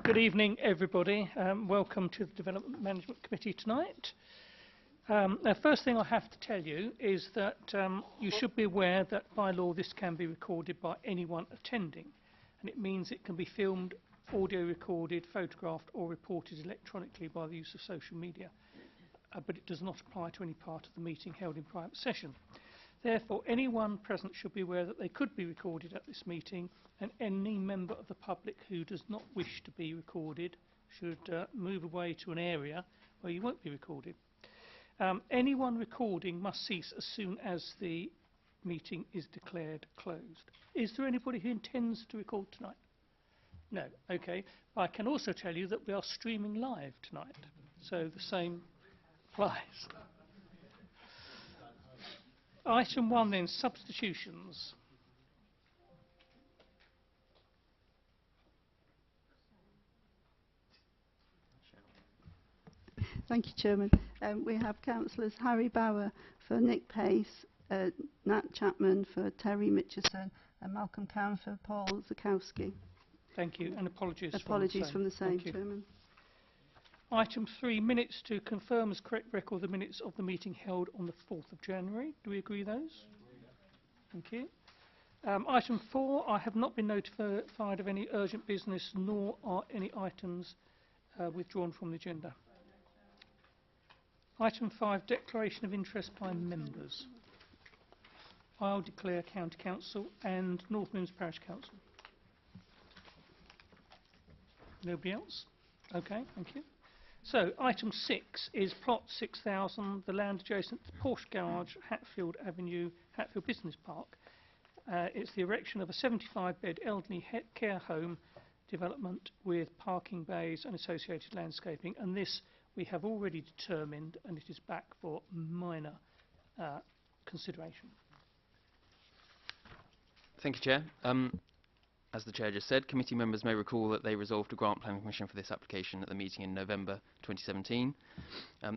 Good evening, everybody. Welcome to the Development Management Committee tonight. The first thing I have to tell you is that you should be aware that by law this can be recorded by anyone attending, and it means it can be filmed, audio recorded, photographed or reported electronically by the use of social media, but it does not apply to any part of the meeting held in private session. Therefore, anyone present should be aware that they could be recorded at this meeting, and any member of the public who does not wish to be recorded should move away to an area where you won't be recorded. Anyone recording must cease as soon as the meeting is declared closed. Is there anybody who intends to record tonight? No. Okay. I can also tell you that we are streaming live tonight, so the same applies. Item 1 then, substitutions. Thank you, Chairman. We have councillors Harry Bauer for Nick Pace, Nat Chapman for Terry Mitchison, and Malcolm Cowan for Paul Zakowski. Thank you, and apologies from the same, Chairman. Item 3, minutes to confirm as correct record the minutes of the meeting held on the 4th of January. Do we agree those? Thank you. Item 4, I have not been notified of any urgent business, nor are any items withdrawn from the agenda. Item 5, declaration of interest by members. I'll declare County Council and North Midlands Parish Council. Nobody else? Okay, thank you. So, item 6 is plot 6000, the land adjacent to Porch Garage, Hatfield Avenue, Hatfield Business Park. It's the erection of a 75-bed elderly care home development with parking bays and associated landscaping, and this we have already determined, and it is back for minor consideration. Thank you, Chair. As the Chair just said, committee members may recall that they resolved to grant planning permission for this application at the meeting in November 2017.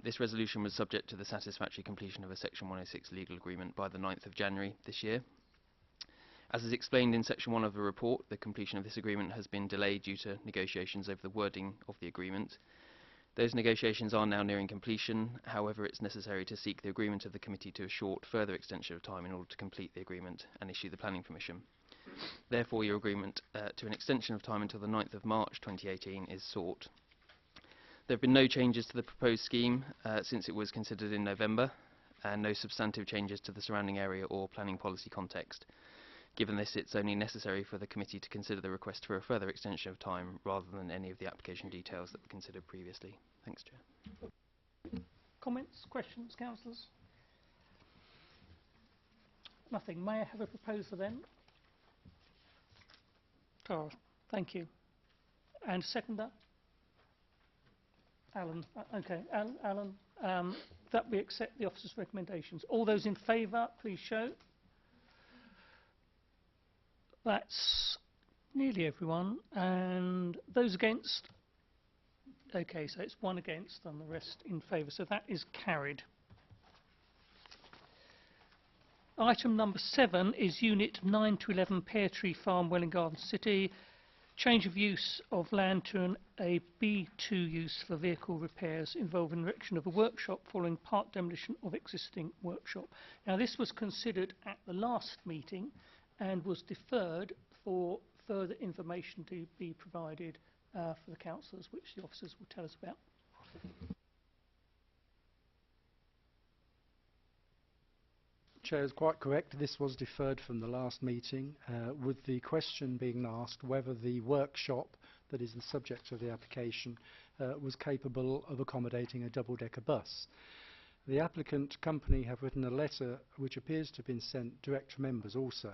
This resolution was subject to the satisfactory completion of a Section 106 legal agreement by the 9th of January this year. As is explained in Section 1 of the report, the completion of this agreement has been delayed due to negotiations over the wording of the agreement. Those negotiations are now nearing completion. However, it's necessary to seek the agreement of the committee to a short further extension of time in order to complete the agreement and issue the planning permission. Therefore, your agreement to an extension of time until the 9th of March 2018 is sought. There have been no changes to the proposed scheme since it was considered in November, and no substantive changes to the surrounding area or planning policy context. Given this, it's only necessary for the committee to consider the request for a further extension of time rather than any of the application details that were considered previously. Thanks, Chair. Comments, questions, councillors? Nothing. May I have a proposer then? Tara, thank you. And seconder? Alan. Okay, Alan. That we accept the officer's recommendations. All those in favour, please show. That's nearly everyone. And those against? Okay, so it's 1 against and the rest in favour. So that is carried. Item number 7 is Unit 9 to 11 Pear Tree Farm, Welwyn Garden City. Change of use of land to a B2 use for vehicle repairs involving erection of a workshop following part demolition of existing workshop. Now, this was considered at the last meeting and was deferred for further information to be provided for the councillors, which the officers will tell us about. Chair is quite correct. This was deferred from the last meeting, with the question being asked whether the workshop that is the subject of the application was capable of accommodating a double-decker bus. The applicant company have written a letter which appears to have been sent direct to members also,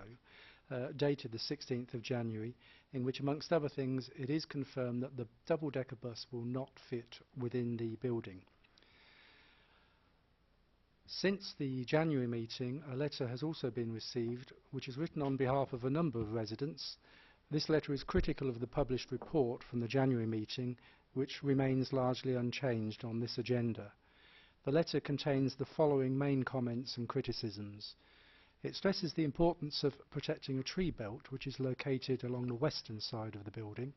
dated the 16th of January, in which amongst other things it is confirmed that the double-decker bus will not fit within the building. Since the January meeting, a letter has also been received which is written on behalf of a number of residents. This letter is critical of the published report from the January meeting, which remains largely unchanged on this agenda. The letter contains the following main comments and criticisms. It stresses the importance of protecting a tree belt which is located along the western side of the building.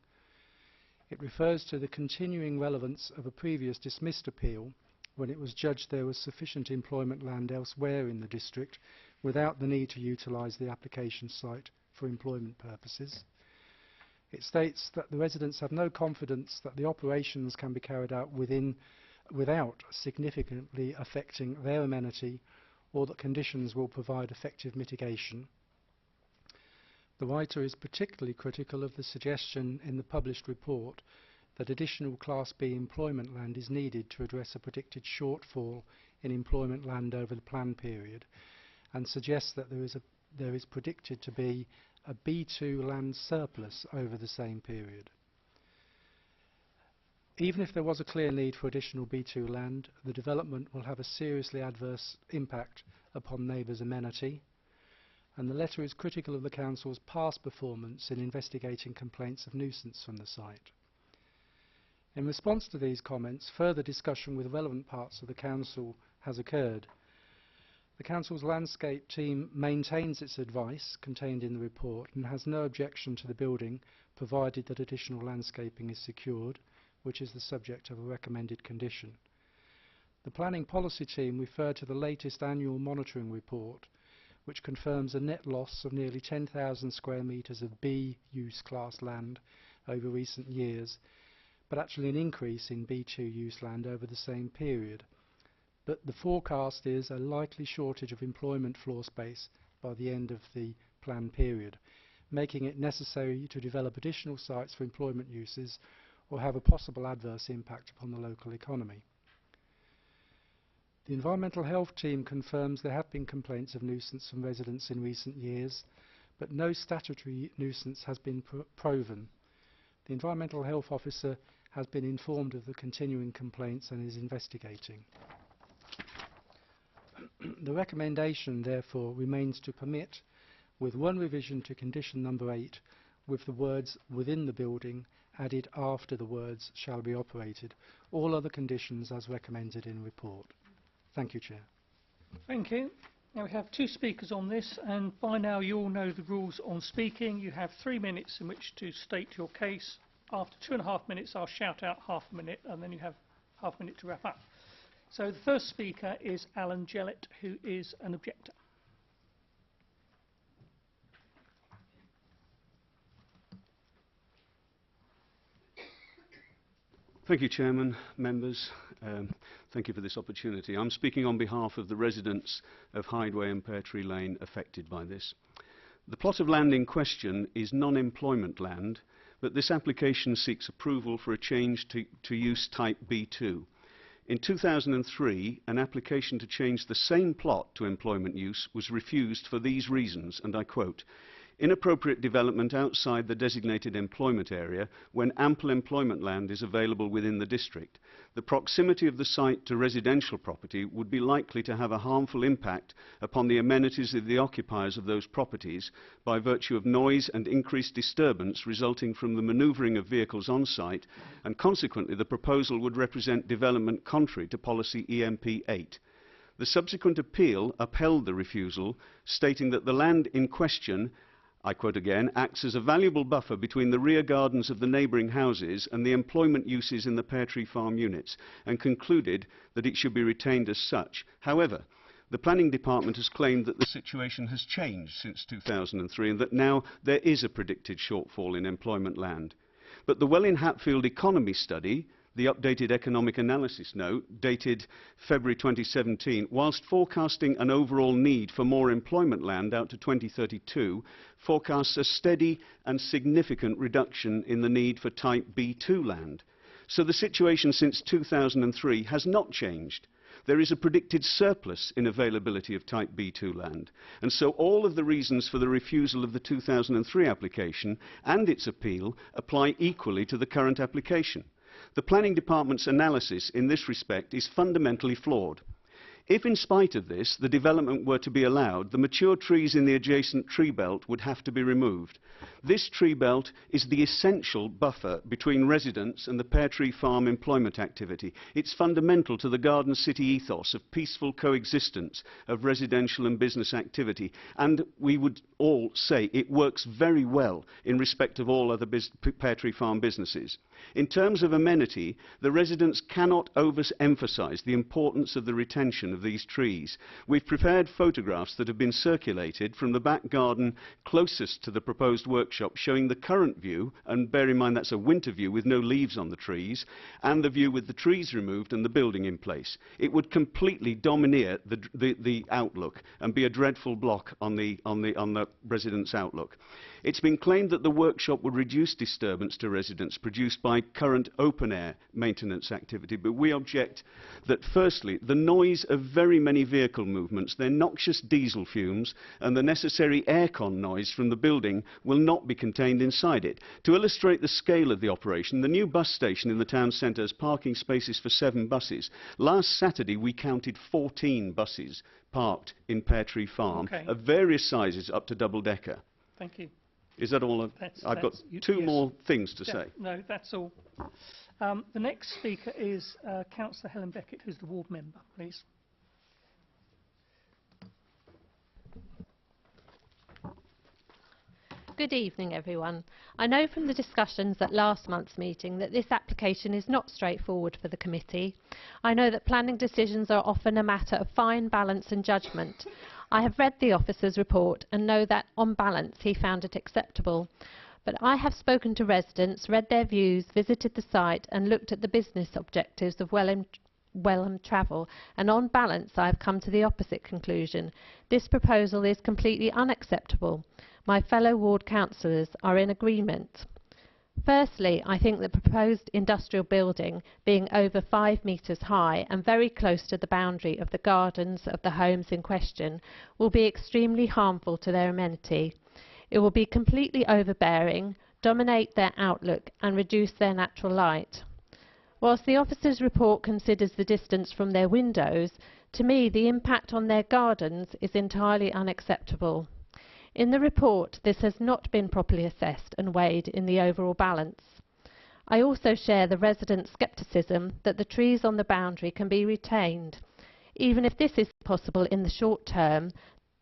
It refers to the continuing relevance of a previous dismissed appeal when it was judged there was sufficient employment land elsewhere in the district without the need to utilise the application site for employment purposes. It states that the residents have no confidence that the operations can be carried out without significantly affecting their amenity, or that conditions will provide effective mitigation. The writer is particularly critical of the suggestion in the published report that additional Class B employment land is needed to address a predicted shortfall in employment land over the plan period, and suggests that there is predicted to be a B2 land surplus over the same period. Even if there was a clear need for additional B2 land, the development will have a seriously adverse impact upon neighbours' amenity, and the letter is critical of the Council's past performance in investigating complaints of nuisance from the site. In response to these comments, further discussion with relevant parts of the Council has occurred. The Council's landscape team maintains its advice contained in the report and has no objection to the building, provided that additional landscaping is secured, which is the subject of a recommended condition. The planning policy team referred to the latest annual monitoring report, which confirms a net loss of nearly 10,000 square metres of B use class land over recent years, but actually an increase in B2 use land over the same period. But the forecast is a likely shortage of employment floor space by the end of the plan period, making it necessary to develop additional sites for employment uses or have a possible adverse impact upon the local economy. The Environmental Health team confirms there have been complaints of nuisance from residents in recent years, but no statutory nuisance has been proven. The Environmental Health Officer has been informed of the continuing complaints and is investigating. The recommendation, therefore, remains to permit, with one revision to condition number 8, with the words "within the building" added after the words "shall be operated", all other conditions as recommended in report. Thank you, Chair. Thank you. Now we have two speakers on this, and by now you all know the rules on speaking. You have 3 minutes in which to state your case. After 2.5 minutes, I'll shout out half a minute, and then you have half a minute to wrap up. So the first speaker is Alan Gellett, who is an objector. Thank you, Chairman, members. Thank you for this opportunity. I'm speaking on behalf of the residents of Hydeway and Pear Tree Lane affected by this. The plot of land in question is non-employment land, but this application seeks approval for a change to use type B2. In 2003, an application to change the same plot to employment use was refused for these reasons, and I quote, "Inappropriate development outside the designated employment area when ample employment land is available within the district. The proximity of the site to residential property would be likely to have a harmful impact upon the amenities of the occupiers of those properties by virtue of noise and increased disturbance resulting from the manoeuvring of vehicles on site, and consequently the proposal would represent development contrary to policy EMP 8. The subsequent appeal upheld the refusal, stating that the land in question, I quote again, acts as a valuable buffer between the rear gardens of the neighbouring houses and the employment uses in the Pear Tree Farm units, and concluded that it should be retained as such. However, the Planning Department has claimed that the situation has changed since 2003 and that now there is a predicted shortfall in employment land. But the Welwyn Hatfield Economy Study, the updated economic analysis note, dated February 2017, whilst forecasting an overall need for more employment land out to 2032, forecasts a steady and significant reduction in the need for type B2 land. So the situation since 2003 has not changed. There is a predicted surplus in availability of type B2 land, and so all of the reasons for the refusal of the 2003 application and its appeal apply equally to the current application. The Planning Department's analysis in this respect is fundamentally flawed. If, in spite of this, the development were to be allowed, the mature trees in the adjacent tree belt would have to be removed. This tree belt is the essential buffer between residents and the pear tree farm employment activity. It's fundamental to the garden city ethos of peaceful coexistence of residential and business activity, and we would all say it works very well in respect of all other pear tree farm businesses. In terms of amenity, the residents cannot overemphasise the importance of the retention of these trees. We've prepared photographs that have been circulated from the back garden closest to the proposed workshop, showing the current view, and bear in mind that's a winter view with no leaves on the trees, and the view with the trees removed and the building in place. It would completely domineer the outlook and be a dreadful block on the residents' outlook. It's been claimed that the workshop would reduce disturbance to residents produced by current open-air maintenance activity, but we object that, firstly, the noise of very many vehicle movements, their noxious diesel fumes and the necessary aircon noise from the building will not be contained inside it. To illustrate the scale of the operation, the new bus station in the town centre has parking spaces for 7 buses. Last Saturday we counted 14 buses parked in Pear Tree Farm of various sizes up to double-decker. Thank you. Is that all? I've got two more things to say. No, that's all. The next speaker is Councillor Helen Beckett, who's the ward member, please. Good evening, everyone. I know from the discussions at last month's meeting that this application is not straightforward for the committee. I know that planning decisions are often a matter of fine balance and judgment. I have read the officer's report and know that, on balance, he found it acceptable. But I have spoken to residents, read their views, visited the site and looked at the business objectives of Welham Travel, and on balance I have come to the opposite conclusion. This proposal is completely unacceptable. My fellow ward councillors are in agreement. Firstly, I think the proposed industrial building, being over 5 metres high and very close to the boundary of the gardens of the homes in question, will be extremely harmful to their amenity. It will be completely overbearing, dominate their outlook and reduce their natural light. Whilst the officer's report considers the distance from their windows, to me the impact on their gardens is entirely unacceptable. In the report, this has not been properly assessed and weighed in the overall balance. I also share the residents' scepticism that the trees on the boundary can be retained. Even if this is possible in the short term,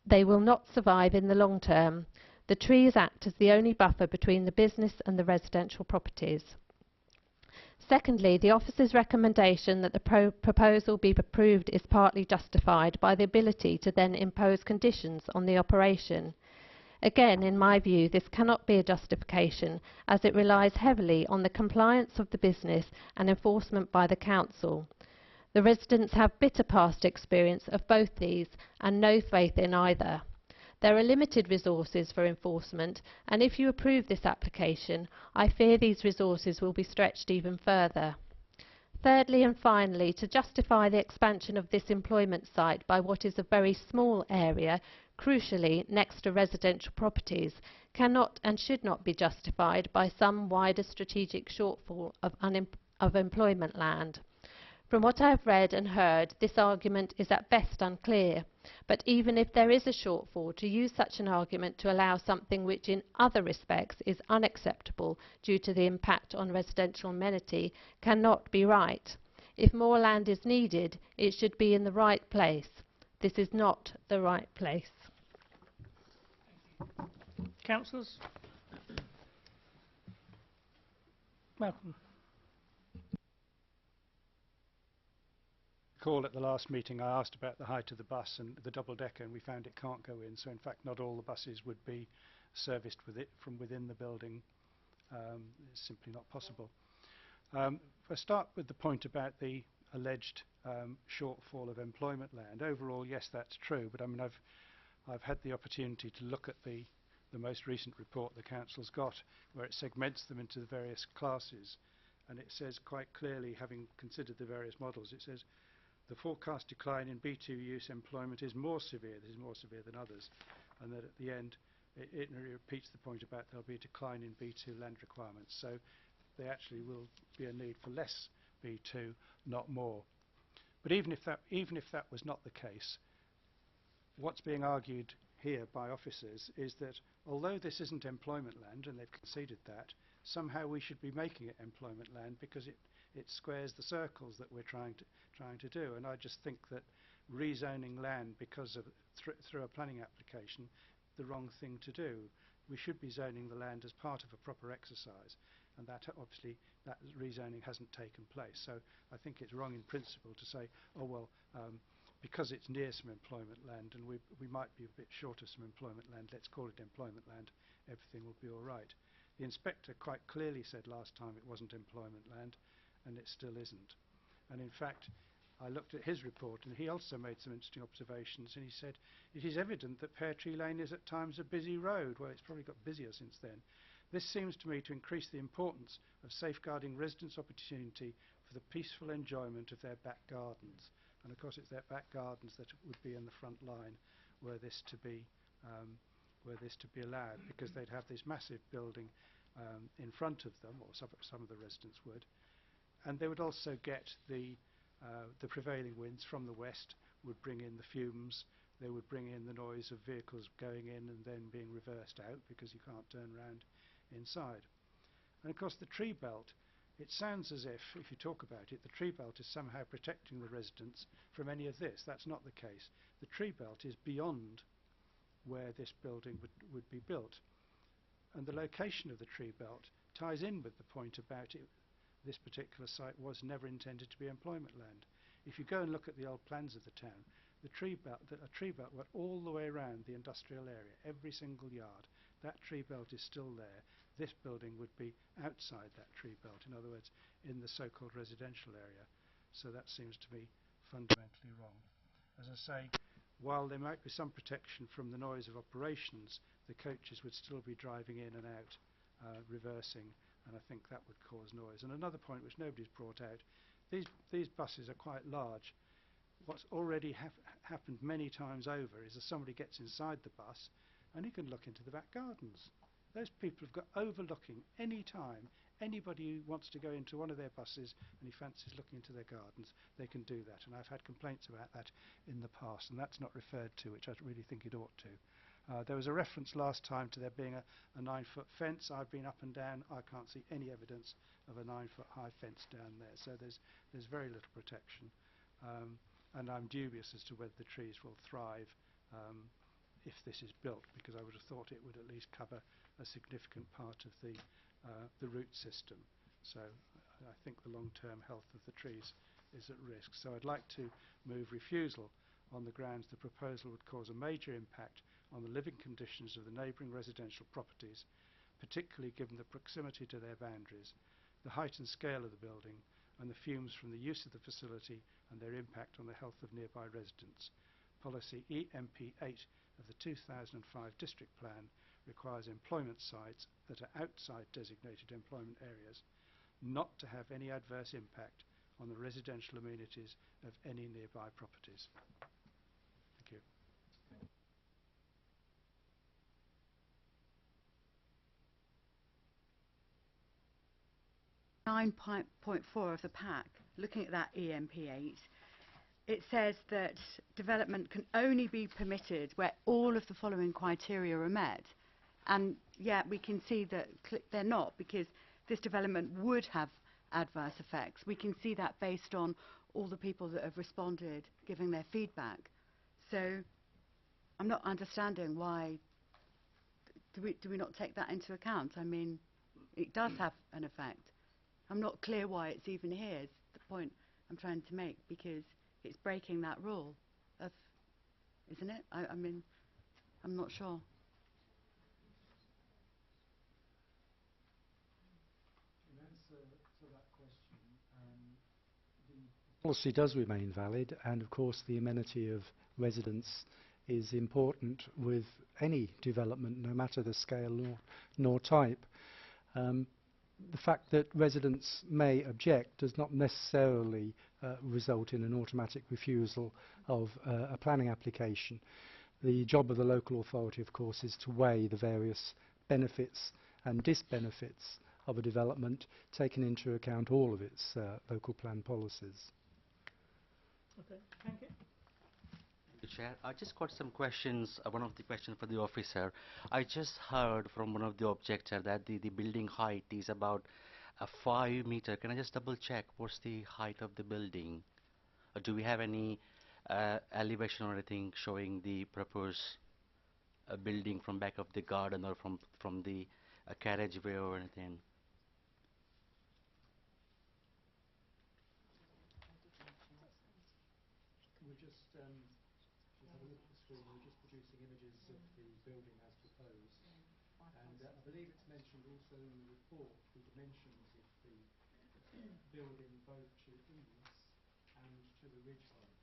they will not survive in the long term. The trees act as the only buffer between the business and the residential properties. Secondly, the officer's recommendation that the proposal be approved is partly justified by the ability to then impose conditions on the operation. Again, in my view, this cannot be a justification, as it relies heavily on the compliance of the business and enforcement by the council. The residents have bitter past experience of both these and no faith in either. There are limited resources for enforcement, and if you approve this application, I fear these resources will be stretched even further. Thirdly and finally, to justify the expansion of this employment site by what is a very small area, crucially next to residential properties, cannot and should not be justified by some wider strategic shortfall of employment land. From what I have read and heard, this argument is at best unclear, but even if there is a shortfall, to use such an argument to allow something which in other respects is unacceptable due to the impact on residential amenity cannot be right. If more land is needed, it should be in the right place. This is not the right place. Councillors? Malcolm. Recall at the last meeting I asked about the height of the bus and the double-decker, and we found it can't go in, so in fact not all the buses would be serviced with it from within the building. It's simply not possible. If I start with the point about the alleged shortfall of employment land, overall yes, that's true, but I mean I've had the opportunity to look at the most recent report the council's got, where it segments them into the various classes, and it says quite clearly, having considered the various models, it says the forecast decline in B2 use employment is more severe. This is more severe than others, and that at the end it repeats the point about there'll be a decline in B2 land requirements. So there actually will be a need for less B2, not more. But even if that was not the case, what's being argued here by officers is that although this isn't employment land, and they've conceded that, somehow we should be making it employment land because it squares the circles that we're trying to do. And I just think that rezoning land because of through a planning application, the wrong thing to do. We should be zoning the land as part of a proper exercise, and that obviously that rezoning hasn't taken place. So I think it's wrong in principle to say, oh well, because it's near some employment land and we might be a bit short of some employment land, let's call it employment land, everything will be all right. The inspector quite clearly said last time it wasn't employment land, and it still isn't. And in fact, I looked at his report and he also made some interesting observations, and he said it is evident that Pear Tree Lane is at times a busy road. Well, it's probably got busier since then. This seems to me to increase the importance of safeguarding residents' opportunity for the peaceful enjoyment of their back gardens. And of course it's their back gardens that would be in the front line were this to be allowed, because they'd have this massive building in front of them, or some of the residents would, and they would also get the prevailing winds from the west would bring in the fumes. They would bring in the noise of vehicles going in and then being reversed out, because you can't turn round inside. And of course the tree belt, it sounds as if you talk about it, the tree belt is somehow protecting the residents from any of this. That's not the case. The tree belt is beyond where this building would be built, and the location of the tree belt ties in with the point about it. This particular site was never intended to be employment land. If you go and look at the old plans of the town, a tree belt went all the way around the industrial area, every single yard. That tree belt is still there. This building would be outside that tree belt, in other words, in the so-called residential area. So that seems to be fundamentally wrong. As I say, while there might be some protection from the noise of operations, the coaches would still be driving in and out, reversing, and I think that would cause noise. And another point which nobody's brought out, these buses are quite large. What's already happened many times over is that somebody gets inside the bus and he can look into the back gardens. Those people have got overlooking any time. Anybody who wants to go into one of their buses and he fancies looking into their gardens, they can do that. And I've had complaints about that in the past, and that's not referred to, which I really think it ought to. There was a reference last time to there being a 9-foot fence. I've been up and down. I can't see any evidence of a 9-foot high fence down there. So there's very little protection. And I'm dubious as to whether the trees will thrive if this is built, because I would have thought it would at least cover a significant part of the root system. So I think the long-term health of the trees is at risk. So I'd like to move refusal on the grounds the proposal would cause a major impact on the living conditions of the neighbouring residential properties, particularly given the proximity to their boundaries, the height and scale of the building, and the fumes from the use of the facility and their impact on the health of nearby residents. Policy EMP8 of the 2005 District Plan requires employment sites that are outside designated employment areas not to have any adverse impact on the residential amenities of any nearby properties. Thank you. .4 of the pack, looking at that EMP8, it says that development can only be permitted where all of the following criteria are met. And yet we can see that they're not, because this development would have adverse effects. We can see that based on all the people that have responded, giving their feedback. So I'm not understanding why do we not take that into account? I mean, it does have an effect. I'm not clear why it's even here, is the point I'm trying to make, because it's breaking that rule of, isn't it? I mean, I'm not sure. In answer to that question, the policy does remain valid, and of course the amenity of residents is important with any development, no matter the scale nor type. The fact that residents may object does not necessarily result in an automatic refusal of a planning application. The job of the local authority, of course, is to weigh the various benefits and disbenefits of a development, taking into account all of its local plan policies. Okay, thank you. Chair, I just got some questions, one of the questions for the officer. I just heard from one of the objector that the building height is about 5 meter. Can I just double check what's the height of the building? Or do we have any elevation or anything showing the proposed building from back of the garden or from the carriageway or anything? We're just, if you have a look at the screen, we're just producing images of the building as proposed. And I believe it's mentioned also in the report the dimensions of the building both to eaves and to the ridge height.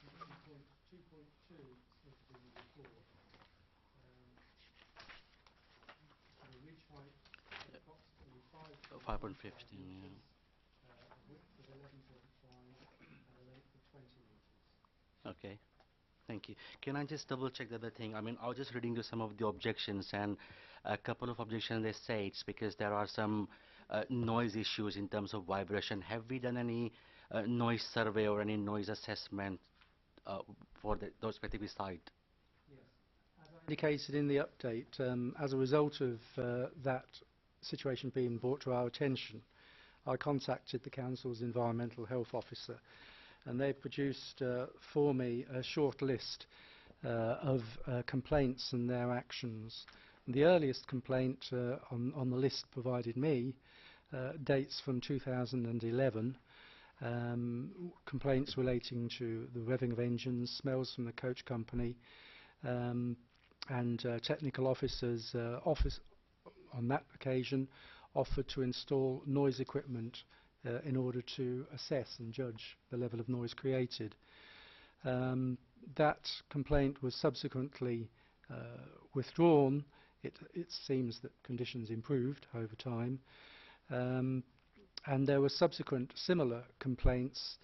And I think 2.2 is listed in the report. So the ridge height is approximately 5.15, meters, a width of 11.75 and a length of 20 meters. Okay, thank you. Can I just double check the other thing? I mean, I was just reading to some of the objections, and a couple of objections they say it's because there are some noise issues in terms of vibration. Have we done any noise survey or any noise assessment for those specific site? Yes. As I indicated in the update, as a result of that situation being brought to our attention, I contacted the Council's Environmental Health Officer, and they produced for me a short list of complaints and their actions. And the earliest complaint on the list provided me dates from 2011, complaints relating to the revving of engines, smells from the coach company, and technical officers' office on that occasion offered to install noise equipment in order to assess and judge the level of noise created. That complaint was subsequently withdrawn. It seems that conditions improved over time, and there were subsequent similar complaints,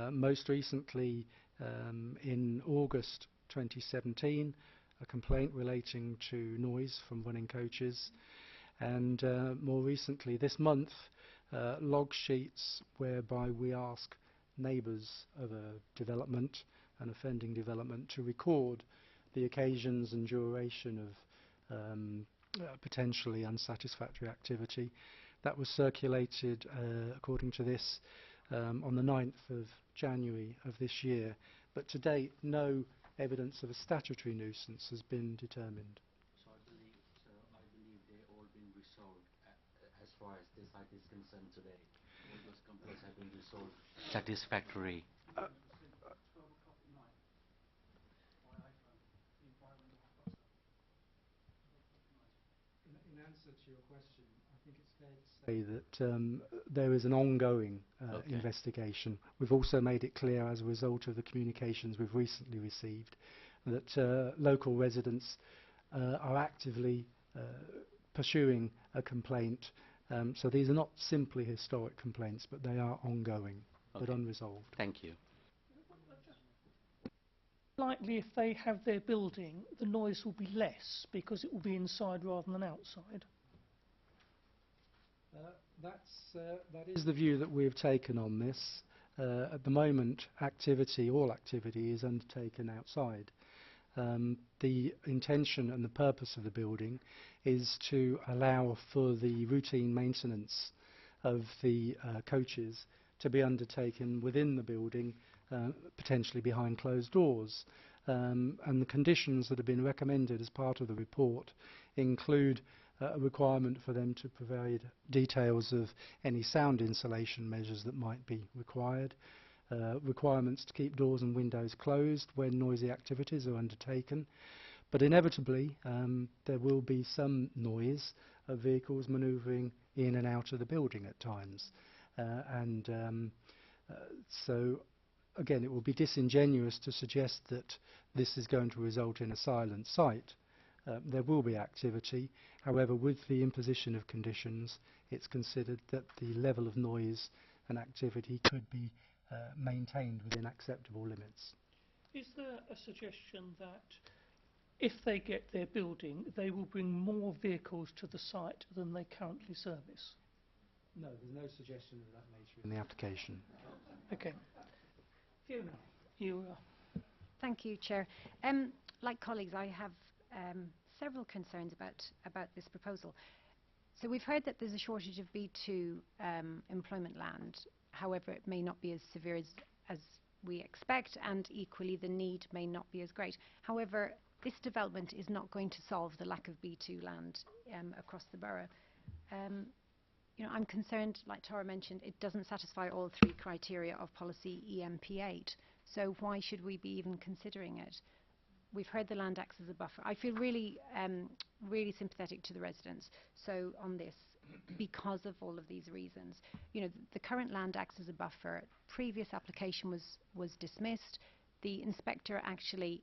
most recently in August 2017, a complaint relating to noise from running coaches, and more recently this month log sheets whereby we ask neighbours of a development, an offending development, to record the occasions and duration of potentially unsatisfactory activity. That was circulated, according to this, on the 9th of January of this year, but to date no evidence of a statutory nuisance has been determined. So I believe they've all been resolved as far as this site is concerned today. All those complaints have been resolved satisfactory. In answer to your question, I think it's fair to say that there is an ongoing investigation. We've also made it clear, as a result of the communications we've recently received, that local residents are actively pursuing a complaint. So these are not simply historic complaints, but they are ongoing, but unresolved. Thank you. Likely, if they have their building, the noise will be less because it will be inside rather than outside. That is the view that we've taken on this. At the moment, all activity is undertaken outside. The intention and the purpose of the building is to allow for the routine maintenance of the coaches to be undertaken within the building, potentially behind closed doors. And the conditions that have been recommended as part of the report include a requirement for them to provide details of any sound insulation measures that might be required, requirements to keep doors and windows closed when noisy activities are undertaken. But inevitably there will be some noise of vehicles manoeuvring in and out of the building at times. So again, it will be disingenuous to suggest that this is going to result in a silent site. There will be activity. However, with the imposition of conditions, it's considered that the level of noise and activity could be maintained within acceptable limits. Is there a suggestion that if they get their building, they will bring more vehicles to the site than they currently service? No, there's no suggestion of that nature in the application. Okay. Fiona, you Thank you, Chair. Like colleagues, I have several concerns about this proposal. So we've heard that there's a shortage of B2 employment land. However, it may not be as severe as we expect, and equally the need may not be as great. However, this development is not going to solve the lack of B2 land across the borough. You know, I'm concerned, like Tara mentioned, it doesn't satisfy all three criteria of policy EMP8. So why should we be even considering it? We've heard the land acts as a buffer. I feel really, really sympathetic to the residents. So on this, because of all of these reasons, you know, the current land acts as a buffer. Previous application was dismissed. The inspector actually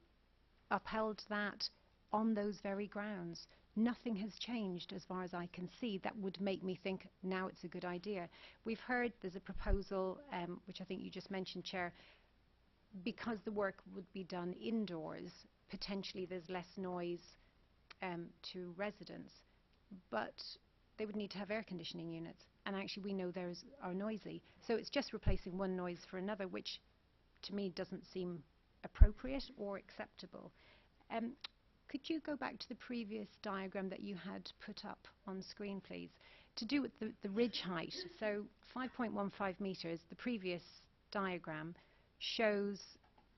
upheld that on those very grounds. Nothing has changed as far as I can see that would make me think now it's a good idea. We've heard there's a proposal, which I think you just mentioned, Chair, because the work would be done indoors, potentially there's less noise to residents, but they would need to have air conditioning units, and actually we know theirs are noisy. So it's just replacing one noise for another, which to me doesn't seem appropriate or acceptable. Could you go back to the previous diagram that you had put up on screen, please, to do with the ridge height? So 5.15 metres, the previous diagram shows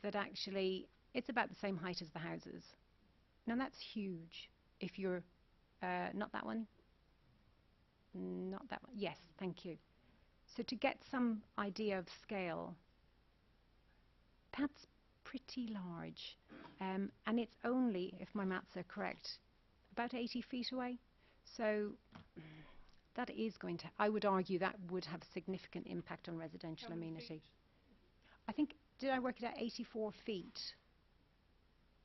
that actually it's about the same height as the houses. Now that's huge. If you're, not that one? Not that one. Yes, thank you. So to get some idea of scale, that's pretty large. And it's only, if my maths are correct, about 80 feet away. So that is going to, I would argue that would have significant impact on residential amenity. I think, did I work it out 84 feet?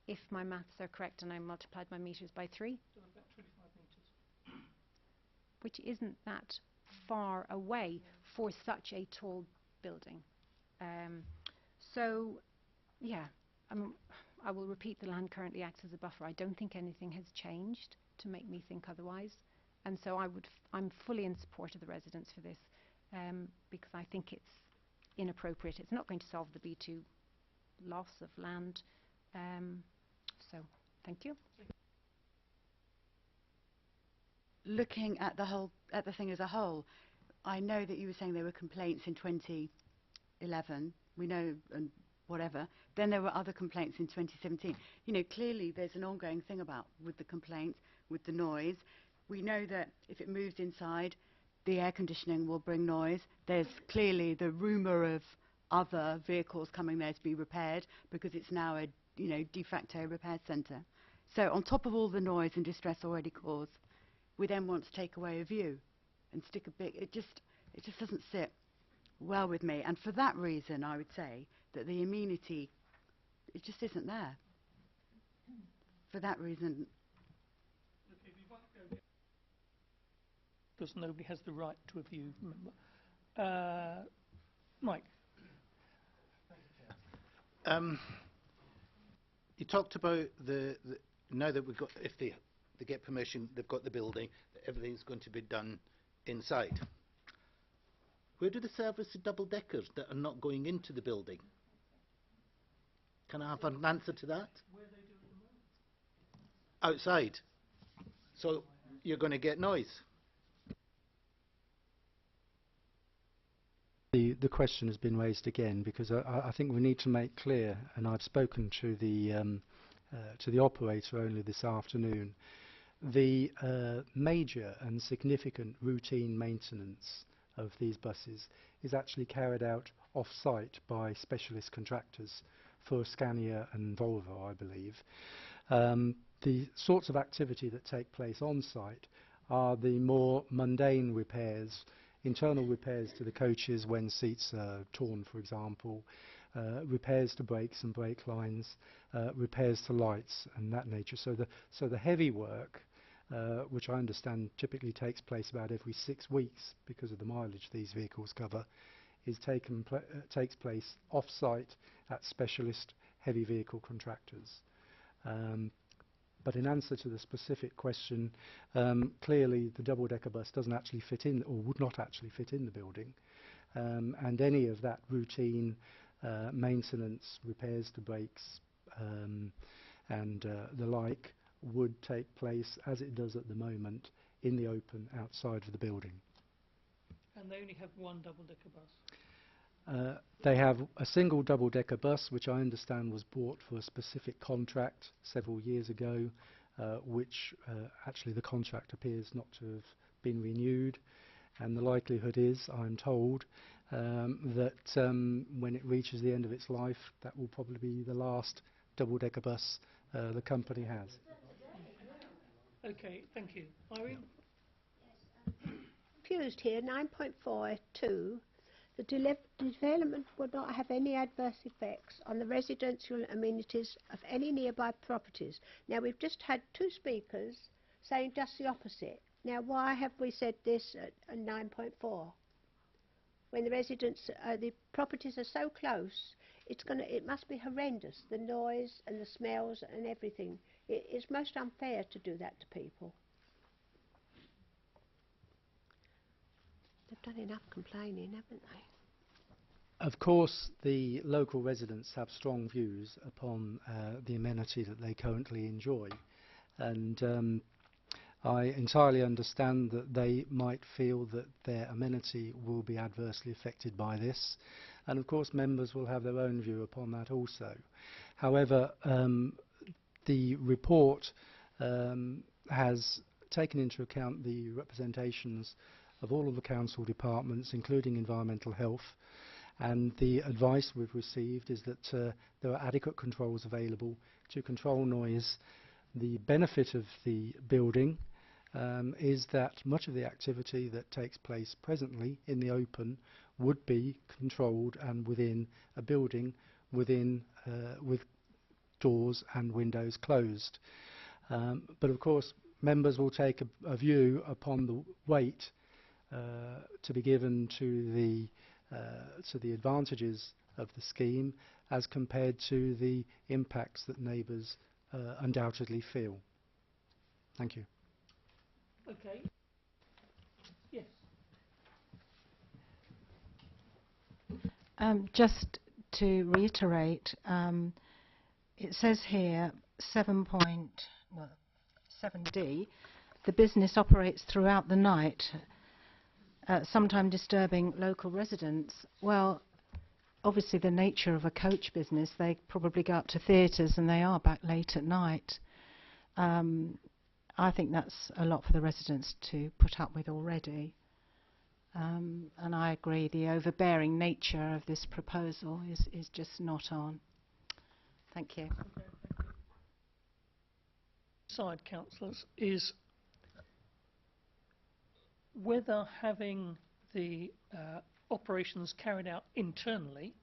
If my maths are correct and I multiplied my metres by 3. So about 25 metres. Which isn't that far away for such a tall building. So, yeah, I will repeat, the land currently acts as a buffer. I don't think anything has changed to make me think otherwise. And so I'm fully in support of the residents for this because I think it's inappropriate. It's not going to solve the B2 loss of land. So, thank you. Looking at the thing as a whole, I know that you were saying there were complaints in 2011. We know, and whatever. Then there were other complaints in 2017. You know, clearly there's an ongoing thing with the complaints, with the noise. We know that if it moves inside, the air conditioning will bring noise. There's clearly the rumour of other vehicles coming there to be repaired because it's now a de facto repair centre. So on top of all the noise and distress already caused, we then want to take away a view and stick a big. It just doesn't sit well with me. And for that reason, I would say that the amenity, it just isn't there. For that reason. Because nobody has the right to a view, remember. Mike. You talked about now that we've got, if they get permission, they've got the building, that everything's going to be done inside. Where do they service the double-deckers that are not going into the building? Can I have an answer to that? Where they do it at the moment? Outside. So you're going to get noise. The question has been raised again because I think we need to make clear, and I've spoken to the operator only this afternoon, the major and significant routine maintenance of these buses is actually carried out off-site by specialist contractors for Scania and Volvo, I believe. The sorts of activity that take place on-site are the more mundane repairs, internal repairs to the coaches when seats are torn, for example, repairs to brakes and brake lines, repairs to lights and that nature. So the heavy work, which I understand typically takes place about every 6 weeks because of the mileage these vehicles cover, takes place off-site at specialist heavy vehicle contractors. But in answer to the specific question, clearly the double-decker bus doesn't actually fit in, or would not actually fit in the building. And any of that routine maintenance, repairs to brakes and the like would take place, as it does at the moment, in the open outside of the building. And they only have one double-decker bus? They have a single double-decker bus, which I understand was bought for a specific contract several years ago, which actually the contract appears not to have been renewed. And the likelihood is, I'm told, that when it reaches the end of its life, that will probably be the last double-decker bus the company has. Okay, thank you. Irene? Confused here, 9.42. The development would not have any adverse effects on the residential amenities of any nearby properties. Now, we've just had two speakers saying just the opposite. Now, why have we said this at 9.4? When the properties are so close, it must be horrendous, the noise and the smells and everything. It's most unfair to do that to people. They've done enough complaining, haven't they? Of course, the local residents have strong views upon the amenity that they currently enjoy, and I entirely understand that they might feel that their amenity will be adversely affected by this, and of course members will have their own view upon that also. However, the report has taken into account the representations of all of the council departments, including environmental health, and the advice we've received is that there are adequate controls available to control noise. The benefit of the building is that much of the activity that takes place presently in the open would be controlled and within a building with doors and windows closed. But of course members will take a view upon the weight to be given to the advantages of the scheme as compared to the impacts that neighbours undoubtedly feel. Thank you. Okay. Yes. Just to reiterate, it says here 7.7D, the business operates throughout the night, sometimes disturbing local residents. Well, obviously the nature of a coach business, they probably go up to theatres and they are back late at night. I think that's a lot for the residents to put up with already. And I agree, the overbearing nature of this proposal is just not on. Thank you. Side councillors is whether having the operations carried out internally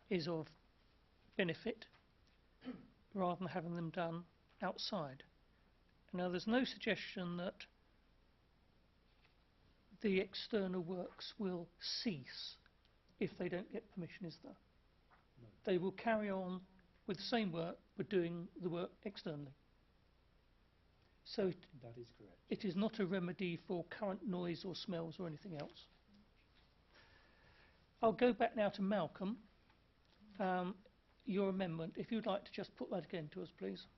is of benefit rather than having them done outside. Now, there's no suggestion that the external works will cease if they don't get permission, is there? No. They will carry on with the same work, but doing the work externally. So that is correct. It is not a remedy for current noise or smells or anything else. I'll go back now to Malcolm. Your amendment, if you'd like to just put that again to us, please.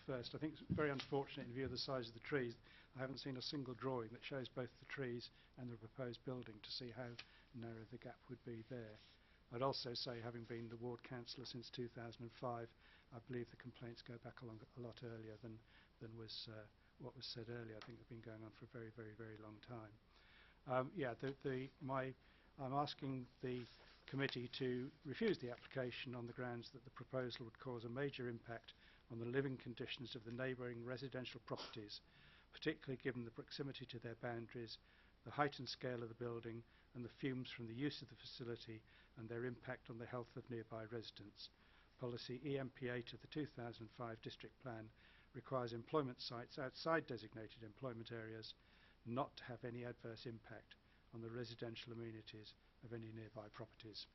First, I think it's very unfortunate in view of the size of the trees. I haven't seen a single drawing that shows both the trees and the proposed building to see how narrow the gap would be there. I'd also say, having been the ward councillor since 2005, I believe the complaints go back a lot earlier than was what was said earlier. I think they've been going on for a very, very, very long time. I'm asking the committee to refuse the application on the grounds that the proposal would cause a major impact on the living conditions of the neighbouring residential properties, particularly given the proximity to their boundaries, the height and scale of the building, and the fumes from the use of the facility and their impact on the health of nearby residents. Policy EMP8 of the 2005 District Plan requires employment sites outside designated employment areas not to have any adverse impact on the residential amenities of any nearby properties.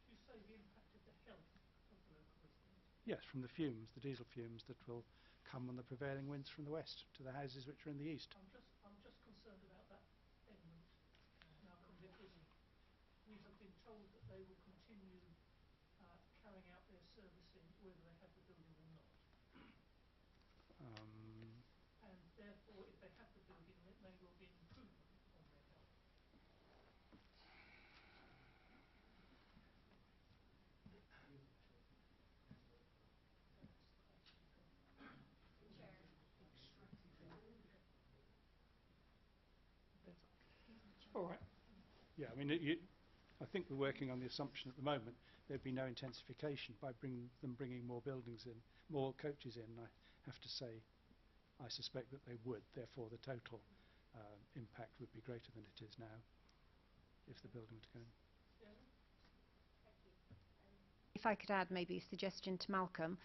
You say the impact of the health of the local residents? Yes, from the fumes, the diesel fumes that will come on the prevailing winds from the west to the houses which are in the east. I'm just concerned about that element, Malcolm, because we have been told that they will continue carrying out their servicing whether they have the building or not. And therefore, if they have the building, it may well be an improvement on their health. All right. Yeah, I mean, I think we're working on the assumption at the moment there'd be no intensification by bringing more buildings in, more coaches in. I have to say, I suspect that they would. Therefore, the total impact would be greater than it is now if the building were to go in. If I could add maybe a suggestion to Malcolm,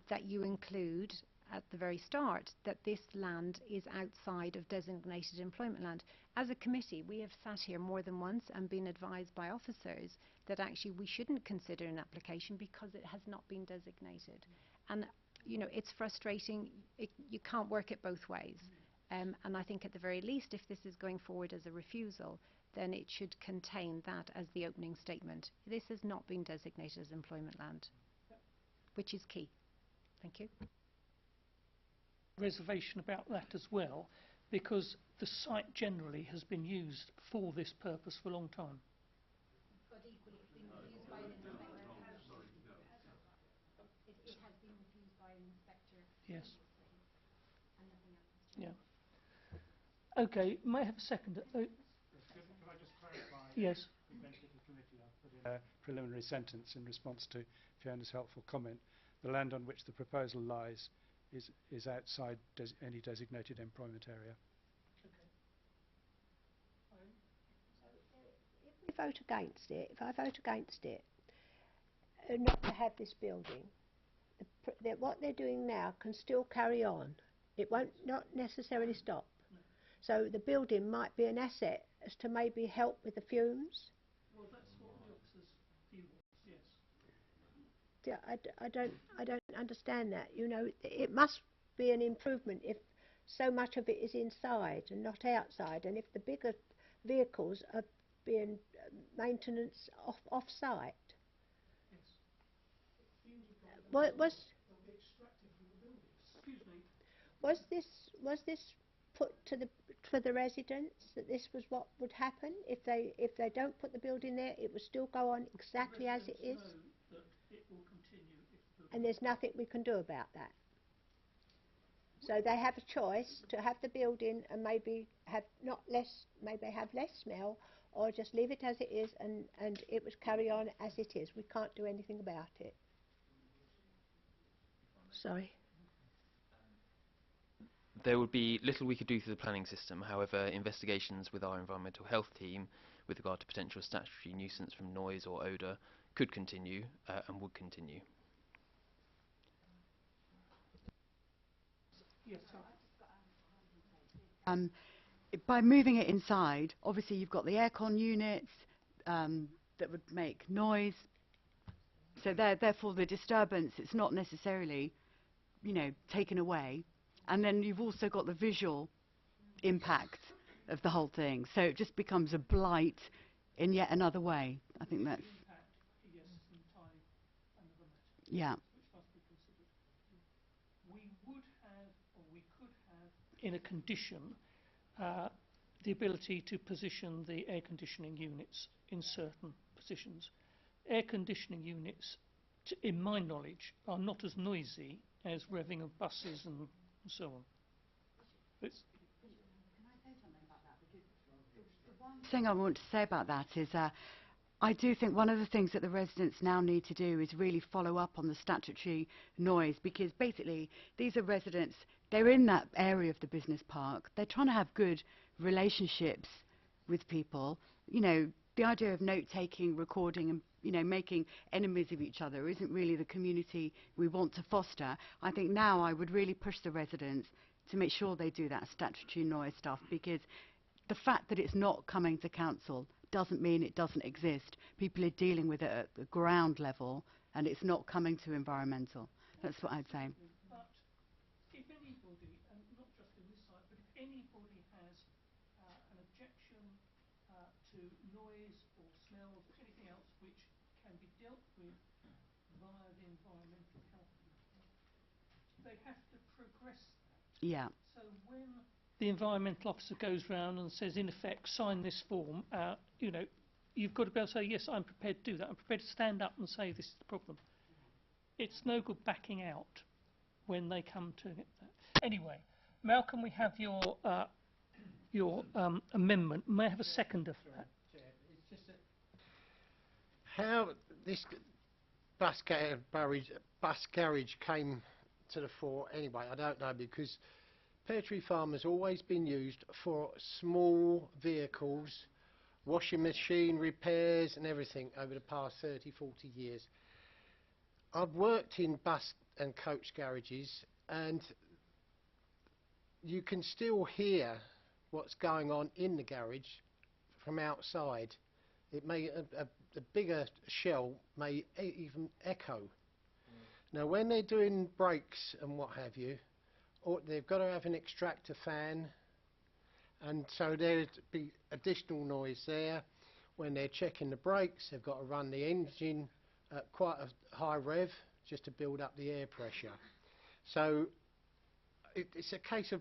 that you include at the very start that this land is outside of designated employment land. As a committee, we have sat here more than once and been advised by officers that actually we shouldn't consider an application because it has not been designated. And, you know, it's frustrating. You can't work it both ways. And I think at the very least, if this is going forward as a refusal, then it should contain that as the opening statement. This has not been designated as employment land, which is key. Thank you. Reservation about that as well, because the site generally has been used for this purpose for a long time. But equally, it's been refused by an inspector. It has been refused by an inspector. Yes. And nothing else has changed. Yeah. Okay, may I have a second? Can I just clarify? Yes. For the benefit of the committee, I've put in a preliminary sentence in response to Fiona's helpful comment. The land on which the proposal lies is outside any designated employment area. If we vote against it, if I vote against it, not to have this building, what they're doing now can still carry on. It won't not necessarily stop. So the building might be an asset as to maybe help with the fumes. Well, that's what the officer's view was, yes. I don't understand that. You know, it must be an improvement if so much of it is inside and not outside, and if the bigger vehicles are being maintenance off-site. Yes. Was this put to for the residents that this was what would happen if they don't put the building there? It will still go on exactly as it is. That it will continue if the And there's nothing we can do about that. So they have a choice to have the building and maybe have have less smell, or just leave it as it is and it would carry on as it is. We can't do anything about it. Sorry. There would be little we could do through the planning system. However, investigations with our environmental health team with regard to potential statutory nuisance from noise or odour could continue and would continue. Yes, by moving it inside, obviously you've got the aircon units that would make noise. So therefore the disturbance, it's not necessarily, you know, taken away. And then you've also got the visual impact of the whole thing. So it just becomes a blight in yet another way. I think that's... yes, entirely another matter. Yeah. Which must be considered. We would have, or we could have, in a condition, the ability to position the air conditioning units in certain positions. Air conditioning units, in my knowledge, are not as noisy as revving of buses and so on. Can I say something about that? Because the one thing I want to say about that is I do think one of the things that the residents now need to do is really follow up on the statutory noise, because basically these are residents, they're in that area of the business park, they're trying to have good relationships with people. You know, the idea of note-taking, recording and, you know, making enemies of each other isn't really the community we want to foster. I think now I would really push the residents to make sure they do that statutory noise stuff, because the fact that it's not coming to council doesn't mean it doesn't exist. People are dealing with it at the ground level, and it's not coming to environmental. That's what I'd say. But if anybody, and not just in this site, but if anybody has an objection to noise or smells or anything else which can be dealt with via the environmental health committee, they have to progress that. Yeah. So when the environmental officer goes round and says, in effect, sign this form, you know, you've got to be able to say, yes, I'm prepared to do that. I'm prepared to stand up and say this is the problem. It's no good backing out when they come to it. Anyway, Malcolm, we have your amendment. May I have a seconder for that? It's just how this bus garage came to the fore anyway, I don't know, because Pear Tree Farm has always been used for small vehicles, washing machine repairs and everything over the past 30, 40 years. I've worked in bus and coach garages, and you can still hear what's going on in the garage from outside. It may a bigger shell may even echo. Now when they're doing brakes and what have you, or they've got to have an extractor fan, and so there'd be additional noise there. When they're checking the brakes, they've got to run the engine at quite a high rev just to build up the air pressure. So it's a case of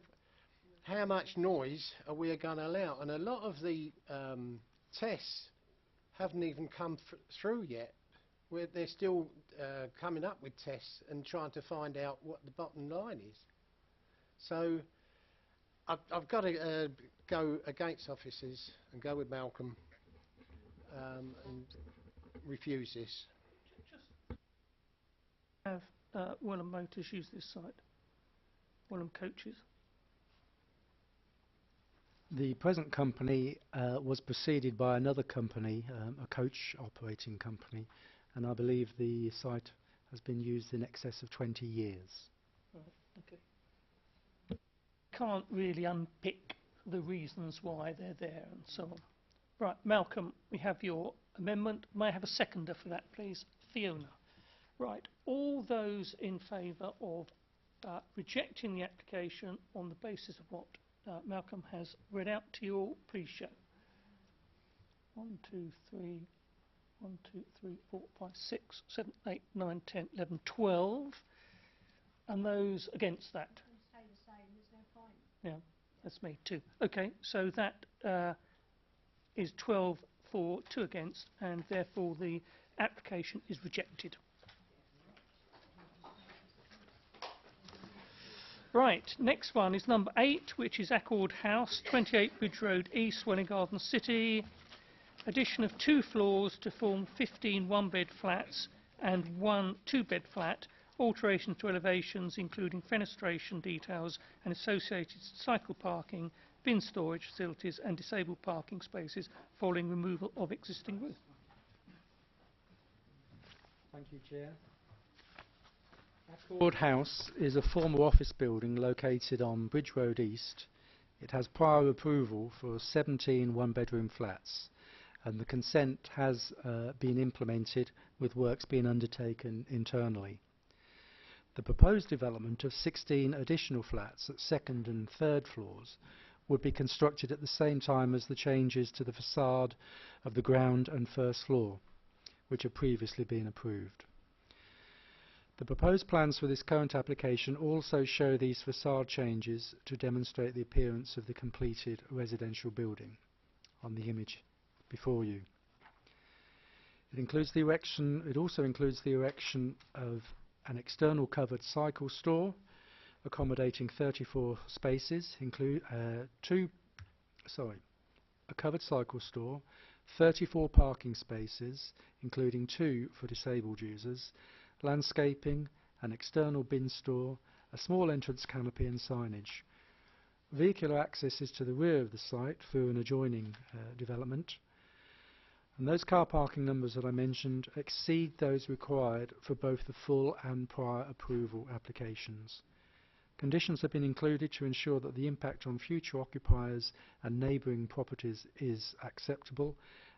how much noise are we going to allow, and a lot of the tests haven't even come through yet. They're still coming up with tests and trying to find out what the bottom line is. So I've got to go against officers and go with Malcolm and refuse this. Just have Welham Motors use this site, Welham Coaches. The present company was preceded by another company, a coach operating company, and I believe the site has been used in excess of 20 years. Right, okay. Can't really unpick the reasons why they're there and so on. Right, Malcolm, we have your amendment. May I have a seconder for that, please? Fiona. Right, all those in favour of rejecting the application on the basis of what Malcolm has read out to you all, please show. 1, 2, 3, 1, 2, 3, 4, 5, 6, 7, 8, 9, 10, 11, 12. And those against that? Stay the same, there's no point. Yeah, that's me too. Okay, so that is 12 for, 2 against, and therefore the application is rejected. Right, next one is number 8, which is Accord House, 28 Bridge Road East, Welwyn Garden City. Addition of 2 floors to form 15 one-bed flats and 1 2-bed flat. Alteration to elevations, including fenestration details and associated cycle parking, bin storage facilities and disabled parking spaces following removal of existing roof. Thank you, Chair. Accord House is a former office building located on Bridge Road East. It has prior approval for 17 one-bedroom flats, and the consent has been implemented with works being undertaken internally. The proposed development of 16 additional flats at second and third floors would be constructed at the same time as the changes to the facade of the ground and first floor, which have previously been approved. The proposed plans for this current application also show these facade changes to demonstrate the appearance of the completed residential building on the image before you. It also includes the erection of an external covered cycle store accommodating 34 spaces, a covered cycle store, 34 parking spaces, including 2 for disabled users, landscaping, an external bin store, a small entrance canopy and signage. Vehicular access is to the rear of the site through an adjoining development. And those car parking numbers that I mentioned exceed those required for both the full and prior approval applications. Conditions have been included to ensure that the impact on future occupiers and neighbouring properties is acceptable,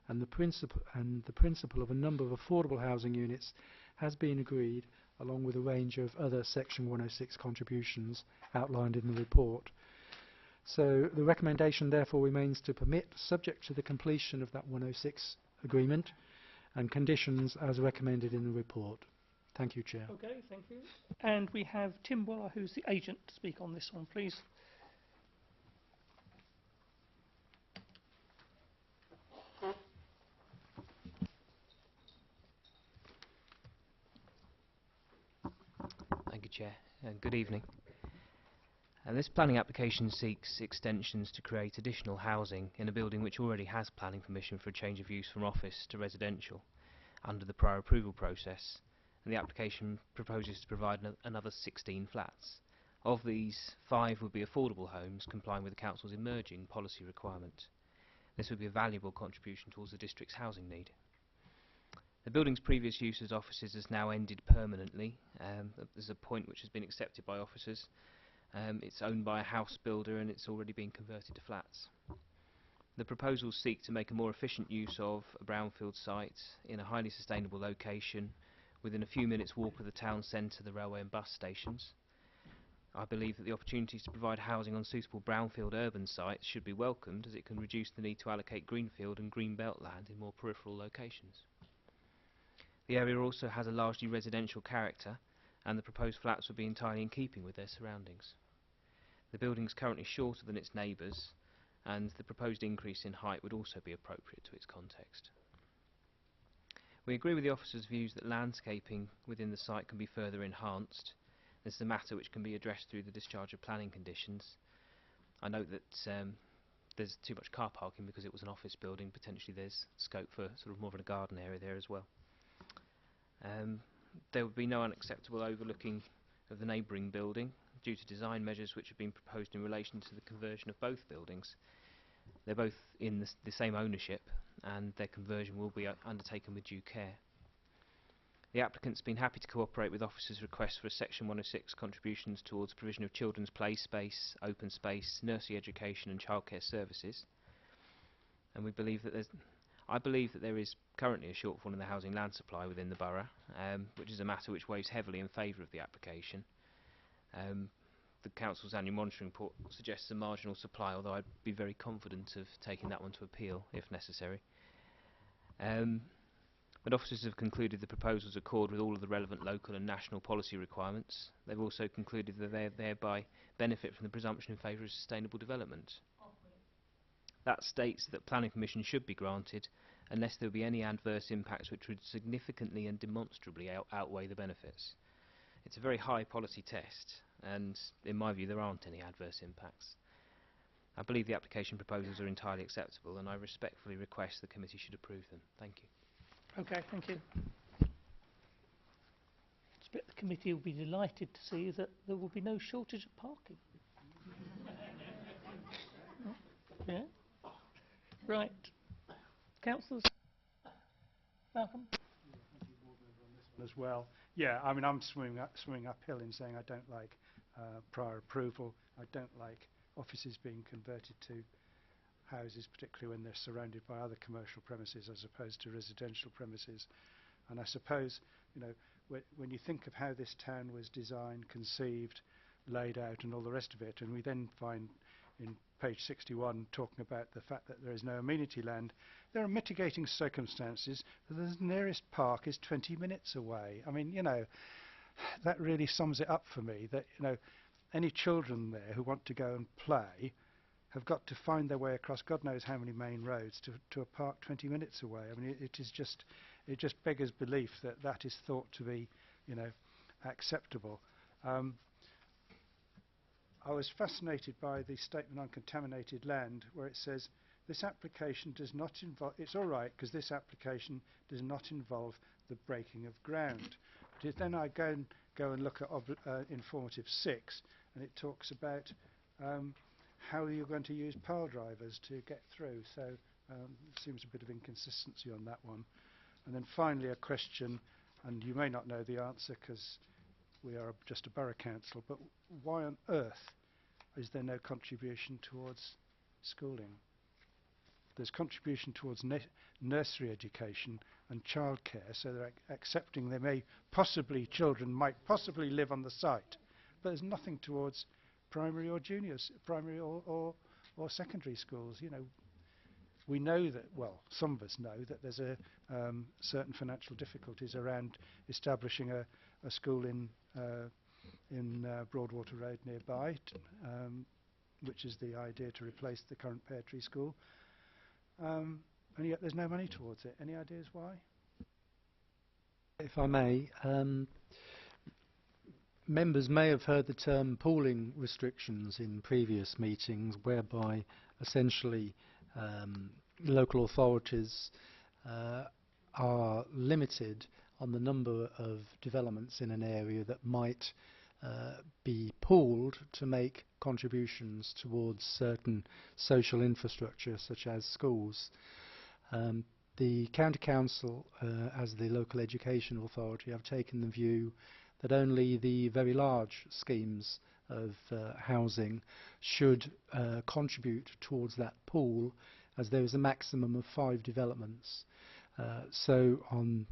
and the principle of a number of affordable housing units has been agreed, along with a range of other Section 106 contributions outlined in the report. So the recommendation therefore remains to permit, subject to the completion of that 106 agreement and conditions as recommended in the report. Thank you, Chair. Okay, thank you. And we have Tim Waller, who's the agent, to speak on this one, please. Thank you, Chair, and good evening. This planning application seeks extensions to create additional housing in a building which already has planning permission for a change of use from office to residential under the prior approval process, and the application proposes to provide another 16 flats. Of these, 5 would be affordable homes complying with the Council's emerging policy requirement. This would be a valuable contribution towards the district's housing need. The building's previous use as offices has now ended permanently. There's a point which has been accepted by officers. It's owned by a house builder and it's already been converted to flats. The proposals seek to make a more efficient use of a brownfield site in a highly sustainable location within a few minutes walk of the town centre, the railway and bus stations. I believe that the opportunities to provide housing on suitable brownfield urban sites should be welcomed, as it can reduce the need to allocate greenfield and greenbelt land in more peripheral locations. The area also has a largely residential character, and the proposed flats would be entirely in keeping with their surroundings. The building is currently shorter than its neighbours, and the proposed increase in height would also be appropriate to its context. We agree with the officer's views that landscaping within the site can be further enhanced. This is a matter which can be addressed through the discharge of planning conditions. I note that there's too much car parking because it was an office building. Potentially there's scope for sort of more of a garden area there as well. There would be no unacceptable overlooking of the neighbouring building due to design measures which have been proposed in relation to the conversion of both buildings. They're both in the same ownership, and their conversion will be undertaken with due care. The applicant's been happy to cooperate with officers' requests for a Section 106 contributions towards provision of children's play space, open space, nursery education and childcare services. And we believe that I believe that there is currently a shortfall in the housing land supply within the borough, which is a matter which weighs heavily in favour of the application. The Council's annual monitoring report suggests a marginal supply, although I'd be very confident of taking that one to appeal if necessary. But officers have concluded the proposals accord with all of the relevant local and national policy requirements. They've also concluded that they thereby benefit from the presumption in favour of sustainable development. That states that planning permission should be granted unless there will be any adverse impacts which would significantly and demonstrably outweigh the benefits. It's a very high policy test, and in my view there aren't any adverse impacts. I believe the application proposals are entirely acceptable, and I respectfully request the committee should approve them. Thank you. Okay, thank you. I expect the committee will be delighted to see that there will be no shortage of parking. Yeah. Right. Councillors? Malcolm? As well. Yeah, I mean, I'm swimming uphill in saying I don't like prior approval. I don't like offices being converted to houses, particularly when they're surrounded by other commercial premises as opposed to residential premises. And I suppose, you know, when you think of how this town was designed, conceived, laid out and all the rest of it, and we then find in page 61 talking about the fact that there is no amenity land, there are mitigating circumstances. The nearest park is 20 minutes away. I mean, you know, that really sums it up for me, that, you know, any children there who want to go and play have got to find their way across God knows how many main roads to a park 20 minutes away. I mean, it just beggars belief that that is thought to be, you know, acceptable. I was fascinated by the statement on contaminated land, where it says this application does not involve. It's all right because this application does not involve the breaking of ground. But then I go and look at informative 6, and it talks about how you're going to use pile drivers to get through. So it seems a bit of inconsistency on that one. And then finally a question, and you may not know the answer because we are just a borough council, but why on earth is there no contribution towards schooling? there's contribution towards nursery education and childcare, so they're accepting children might possibly live on the site, but there's nothing towards primary or juniors, primary or secondary schools. You know, we know that, well, some of us know that there's certain financial difficulties around establishing a school in Broadwater Road nearby, which is the idea to replace the current Pear Tree School. And yet there's no money towards it. Any ideas why? If I may, members may have heard the term pooling restrictions in previous meetings, whereby essentially local authorities are limited on the number of developments in an area that might be pooled to make contributions towards certain social infrastructure such as schools. The County Council, as the local education authority, have taken the view that only the very large schemes of housing should contribute towards that pool, as there is a maximum of 5 developments. So on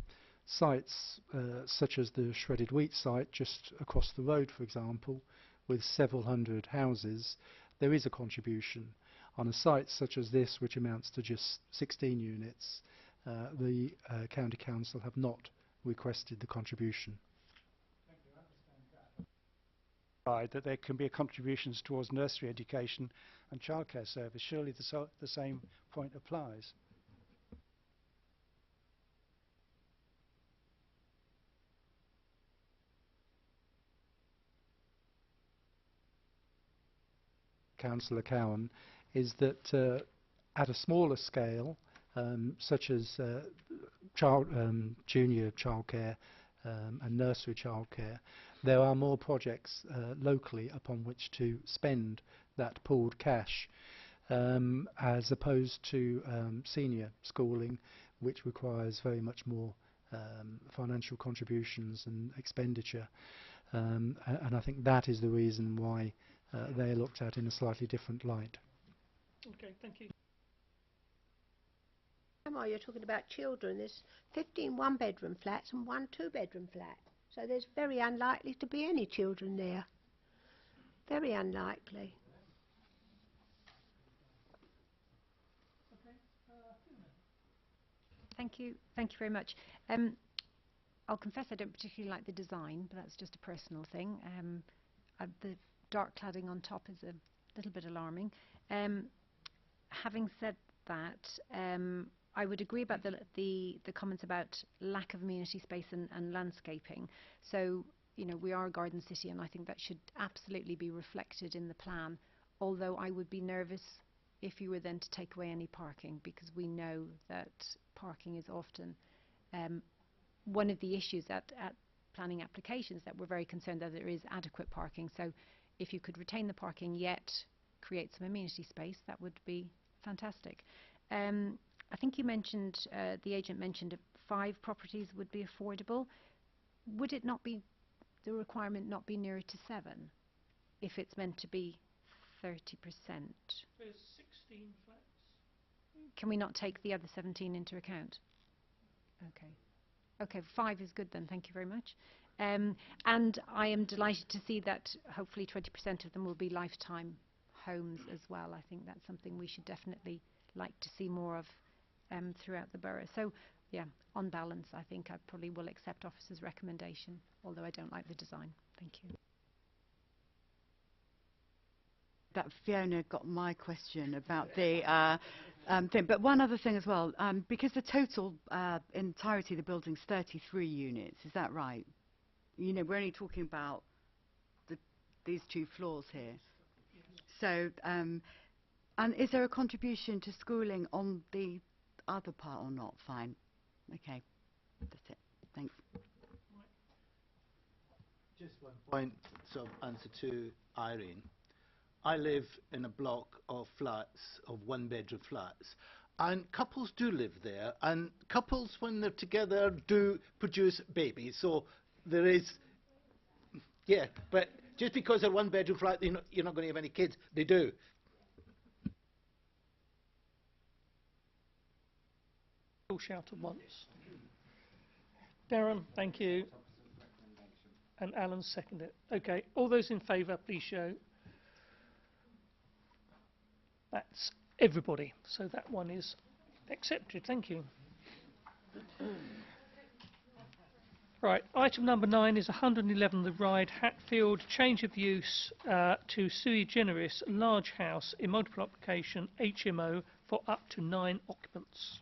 sites such as the Shredded Wheat site just across the road, for example, with several hundred houses, there is a contribution. On a site such as this, which amounts to just 16 units, the County Council have not requested the contribution. That there can be contributions towards nursery education and childcare service. Surely the same point applies. Councillor Cowan, is that at a smaller scale, such as junior childcare and nursery childcare, there are more projects locally upon which to spend that pooled cash, as opposed to senior schooling, which requires very much more financial contributions and expenditure. And I think that is the reason why they are looked at in a slightly different light. Okay, thank you. You're talking about children. There's 15 one-bedroom flats and 1 two-bedroom flat. So there's very unlikely to be any children there. Very unlikely. Thank you very much. I'll confess I don't particularly like the design, but that's just a personal thing. The dark cladding on top is a little bit alarming. Having said that, I would agree about the comments about lack of amenity space and landscaping. So, you know, we are a garden city, and I think that should absolutely be reflected in the plan. Although I would be nervous if you were then to take away any parking, because we know that parking is often one of the issues at planning applications, that we're very concerned that there is adequate parking. So if you could retain the parking yet create some amenity space, that would be fantastic. I think you mentioned, the agent mentioned 5 properties would be affordable. Would it not be, the requirement not be nearer to 7 if it's meant to be 30%? There's 16 flats. Can we not take the other 17 into account? Okay. Okay, 5 is good then, thank you very much. And I am delighted to see that hopefully 20% of them will be lifetime homes as well. I think that's something we should definitely like to see more of throughout the borough. So, yeah, on balance, I think I probably will accept officer's recommendation, although I don't like the design. Thank you. That Fiona got my question about the thing. But one other thing as well, because the total entirety of the building's 33 units, is that right? You know, we're only talking about these 2 floors here. So, and is there a contribution to schooling on the other part or not? Fine. Okay. That's it. Thanks. Just one point, sort of answer to Irene. I live in a block of flats, of 1-bedroom flats, and couples do live there, and couples, when they're together, do produce babies. So there is, yeah, but just because they're 1-bedroom flat, you're not going to have any kids. They do. All shout at once. Darren, thank you. And Alan seconded it. Okay, all those in favour, please show. That's everybody. So that one is accepted. Thank you. Right, item number 9 is 111 The Ride, Hatfield, change of use to sui generis, large house in multiple application, HMO, for up to 9 occupants.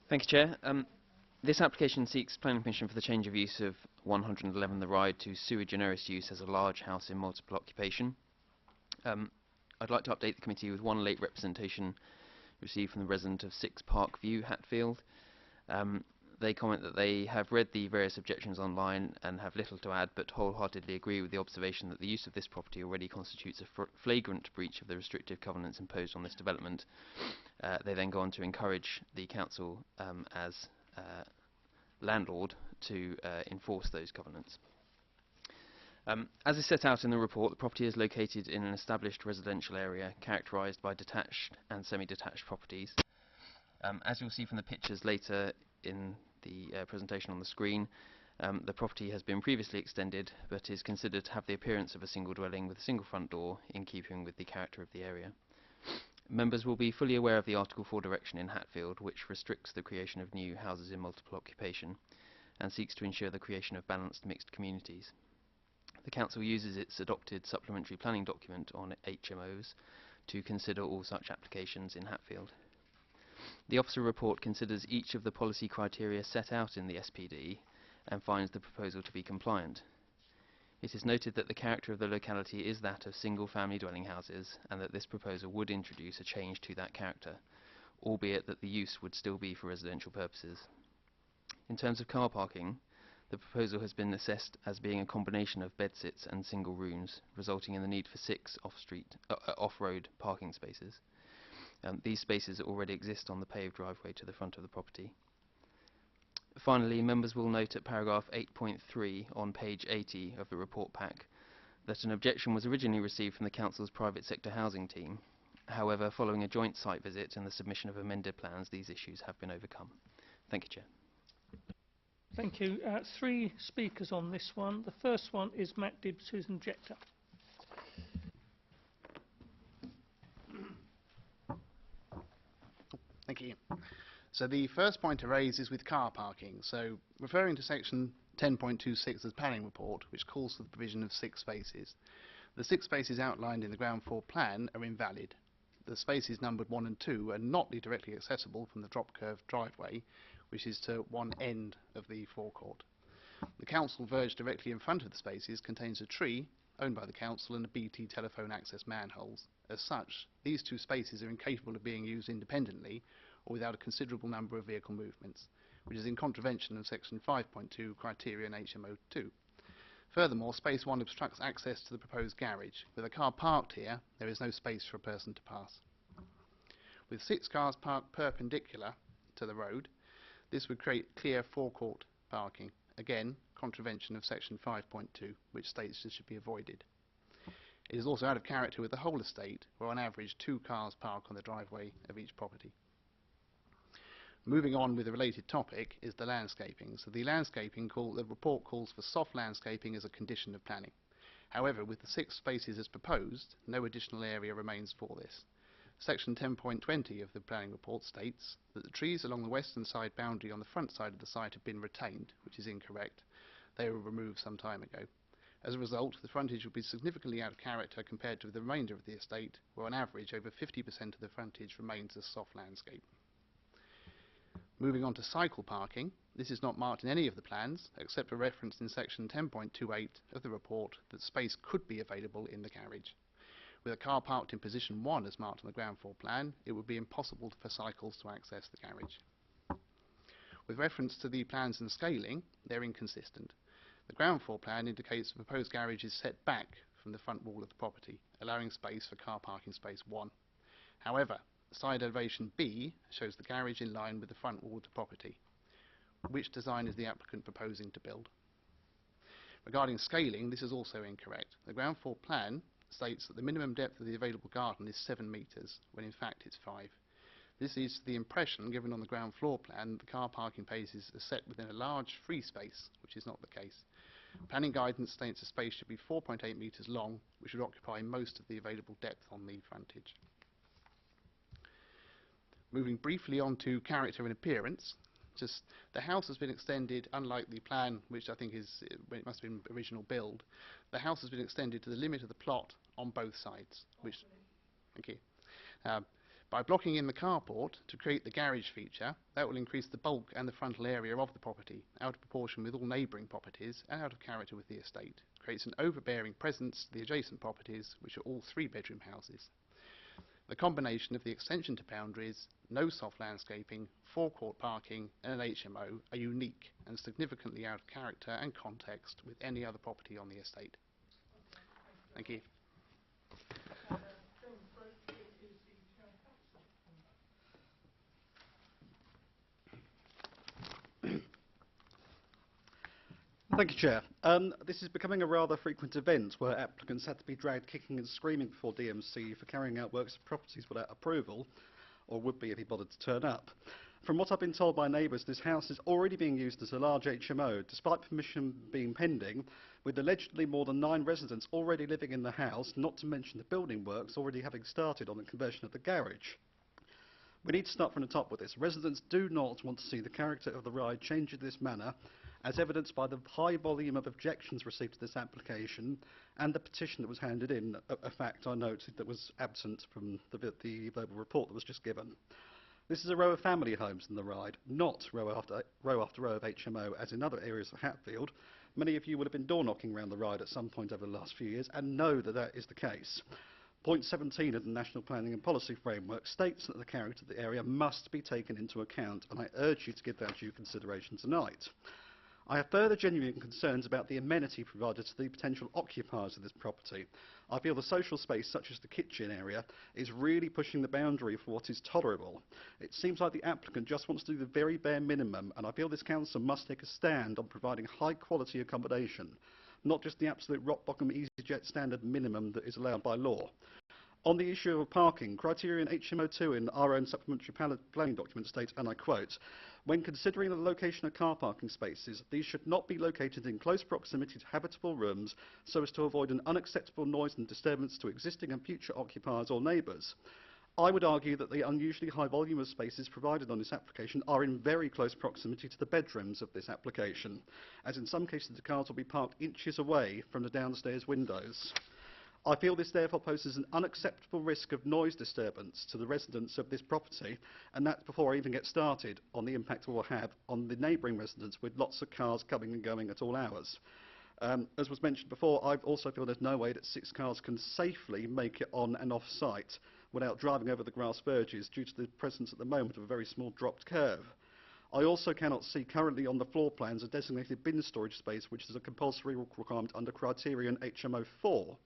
Thank you, Chair. This application seeks planning permission for the change of use of 111 The Ride to sui generis use as a large house in multiple occupation. I'd like to update the committee with one late representation received from the resident of 6 Park View, Hatfield. They comment that they have read the various objections online and have little to add, but wholeheartedly agree with the observation that the use of this property already constitutes a flagrant breach of the restrictive covenants imposed on this development. They then go on to encourage the council as landlord to enforce those covenants. As is set out in the report, the property is located in an established residential area characterised by detached and semi-detached properties. As you'll see from the pictures later in the presentation on the screen, the property has been previously extended but is considered to have the appearance of a single dwelling with a single front door, in keeping with the character of the area. Members will be fully aware of the Article 4 direction in Hatfield, which restricts the creation of new houses in multiple occupation and seeks to ensure the creation of balanced mixed communities. The Council uses its adopted supplementary planning document on HMOs to consider all such applications in Hatfield. The Officer Report considers each of the policy criteria set out in the SPD and finds the proposal to be compliant. It is noted that the character of the locality is that of single-family dwelling houses, and that this proposal would introduce a change to that character, albeit that the use would still be for residential purposes. In terms of car parking, the proposal has been assessed as being a combination of bedsits and single rooms, resulting in the need for 6 off-road parking spaces. These spaces already exist on the paved driveway to the front of the property. Finally, members will note at paragraph 8.3 on page 80 of the report pack that an objection was originally received from the Council's private sector housing team. However, following a joint site visit and the submission of amended plans, these issues have been overcome. Thank you, Chair. Thank you. 3 speakers on this one. The first one is Matt Dibbs, who's an objector. Thank you. So the first point to raise is with car parking. So referring to section 10.26 of the planning report, which calls for the provision of 6 spaces. The 6 spaces outlined in the ground floor plan are invalid. The spaces numbered 1 and 2 are not directly accessible from the drop curved driveway, which is to one end of the forecourt. The council verge directly in front of the spaces contains a tree owned by the council and a BT telephone access manholes. As such, these 2 spaces are incapable of being used independently or without a considerable number of vehicle movements, which is in contravention of section 5.2 criteria in HMO 2. Furthermore, space 1 obstructs access to the proposed garage. With a car parked here, there is no space for a person to pass. With 6 cars parked perpendicular to the road, this would create clear forecourt parking. Again, contravention of section 5.2, which states this should be avoided. It is also out of character with the whole estate, where on average 2 cars park on the driveway of each property. Moving on with the related topic is the landscaping. So the the report calls for soft landscaping as a condition of planning. However, with the 6 spaces as proposed, no additional area remains for this. Section 10.20 of the planning report states that the trees along the western side boundary on the front side of the site have been retained, which is incorrect. They were removed some time ago. As a result, the frontage will be significantly out of character compared to the remainder of the estate, where on average over 50% of the frontage remains as soft landscape. Moving on to cycle parking, this is not marked in any of the plans, except a reference in section 10.28 of the report that space could be available in the garage. With a car parked in position 1 as marked on the ground floor plan, it would be impossible for cycles to access the garage. With reference to the plans and scaling, they're inconsistent. The ground floor plan indicates the proposed garage is set back from the front wall of the property, allowing space for car parking space 1. However, side elevation B shows the garage in line with the front wall of the property. Which design is the applicant proposing to build? Regarding scaling, this is also incorrect. The ground floor plan states that the minimum depth of the available garden is 7 metres, when in fact it's 5. This is the impression given on the ground floor plan that the car parking spaces are set within a large free space, which is not the case. Planning guidance states the space should be 4.8 metres long, which would occupy most of the available depth on the frontage. Moving briefly on to character and appearance, just the house has been extended, unlike the plan, which I think is, it must have been original build, the house has been extended to the limit of the plot on both sides, which, thank you. By blocking in the carport to create the garage feature, that will increase the bulk and the frontal area of the property, out of proportion with all neighbouring properties and out of character with the estate. Creates an overbearing presence to the adjacent properties, which are all 3-bedroom houses. The combination of the extension to boundaries, no soft landscaping, forecourt parking and an HMO are unique and significantly out of character and context with any other property on the estate. Thank you. Thank you, Chair. This is becoming a rather frequent event where applicants had to be dragged kicking and screaming before DMC for carrying out works of properties without approval, or would be if he bothered to turn up. From what I've been told by neighbours, this house is already being used as a large HMO, despite permission being pending, with allegedly more than 9 residents already living in the house, not to mention the building works already having started on the conversion of the garage. We need to start from the top with this. Residents do not want to see the character of the ride change in this manner, as evidenced by the high volume of objections received to this application and the petition that was handed in, a fact I noted that was absent from the verbal report that was just given. This is a row of family homes in the ride, not row after row of HMO as in other areas of Hatfield. Many of you would have been door knocking around the ride at some point over the last few years and know that that is the case. Point 17 of the National Planning and Policy Framework states that the character of the area must be taken into account, and I urge you to give that due consideration tonight. I have further genuine concerns about the amenity provided to the potential occupiers of this property. I feel the social space, such as the kitchen area, is really pushing the boundary for what is tolerable. It seems like the applicant just wants to do the very bare minimum, and I feel this council must take a stand on providing high quality accommodation, not just the absolute rock bottom EasyJet standard minimum that is allowed by law. On the issue of parking, criterion HMO2 in our own supplementary planning document states, and I quote, when considering the location of car parking spaces, these should not be located in close proximity to habitable rooms so as to avoid an unacceptable noise and disturbance to existing and future occupiers or neighbours. I would argue that the unusually high volume of spaces provided on this application are in very close proximity to the bedrooms of this application, as in some cases the cars will be parked inches away from the downstairs windows. I feel this therefore poses an unacceptable risk of noise disturbance to the residents of this property, and that's before I even get started on the impact it will have on the neighbouring residents with lots of cars coming and going at all hours. As was mentioned before, I also feel there's no way that 6 cars can safely make it on and off site without driving over the grass verges due to the presence at the moment of a very small dropped curve. I also cannot see currently on the floor plans a designated bin storage space, which is a compulsory requirement under criterion HMO 4.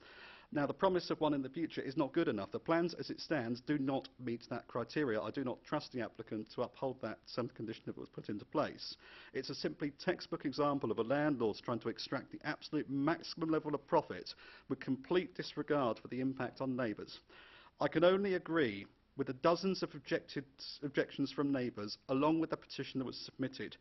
Now, the promise of one in the future is not good enough. The plans as it stands do not meet that criteria. I do not trust the applicant to uphold that some condition if it was put into place. It's a simply textbook example of a landlord trying to extract the absolute maximum level of profit with complete disregard for the impact on neighbours. I can only agree with the dozens of objections from neighbours, along with the petition that was submitted.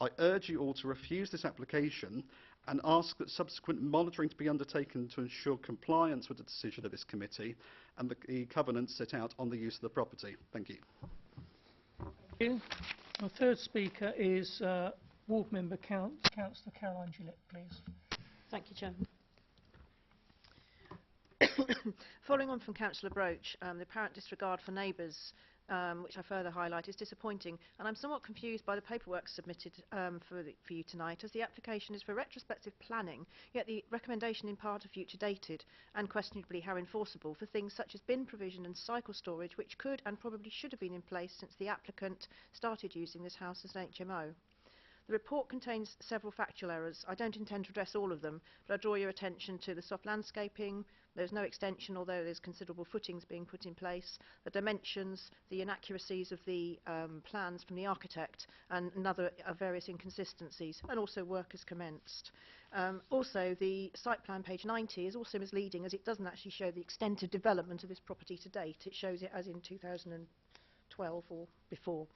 I urge you all to refuse this application and ask that subsequent monitoring to be undertaken to ensure compliance with the decision of this committee and the covenants set out on the use of the property. Thank you. Thank you. Our third speaker is Ward Member Councillor Caroline Gillett, please. Thank you, Chairman. Following on from Councillor Broach, the apparent disregard for neighbours, which I further highlight, is disappointing, and I'm somewhat confused by the paperwork submitted for you tonight, as the application is for retrospective planning, yet the recommendation in part are future dated and questionably how enforceable for things such as bin provision and cycle storage, which could and probably should have been in place since the applicant started using this house as an HMO. The report contains several factual errors. I don't intend to address all of them, but I draw your attention to the soft landscaping. There's no extension, although there's considerable footings being put in place, the dimensions, the inaccuracies of the plans from the architect, and various inconsistencies, and also work has commenced. Also, the site plan, page 90, is also misleading as it doesn't actually show the extent of development of this property to date. It shows it as in 2012 or before.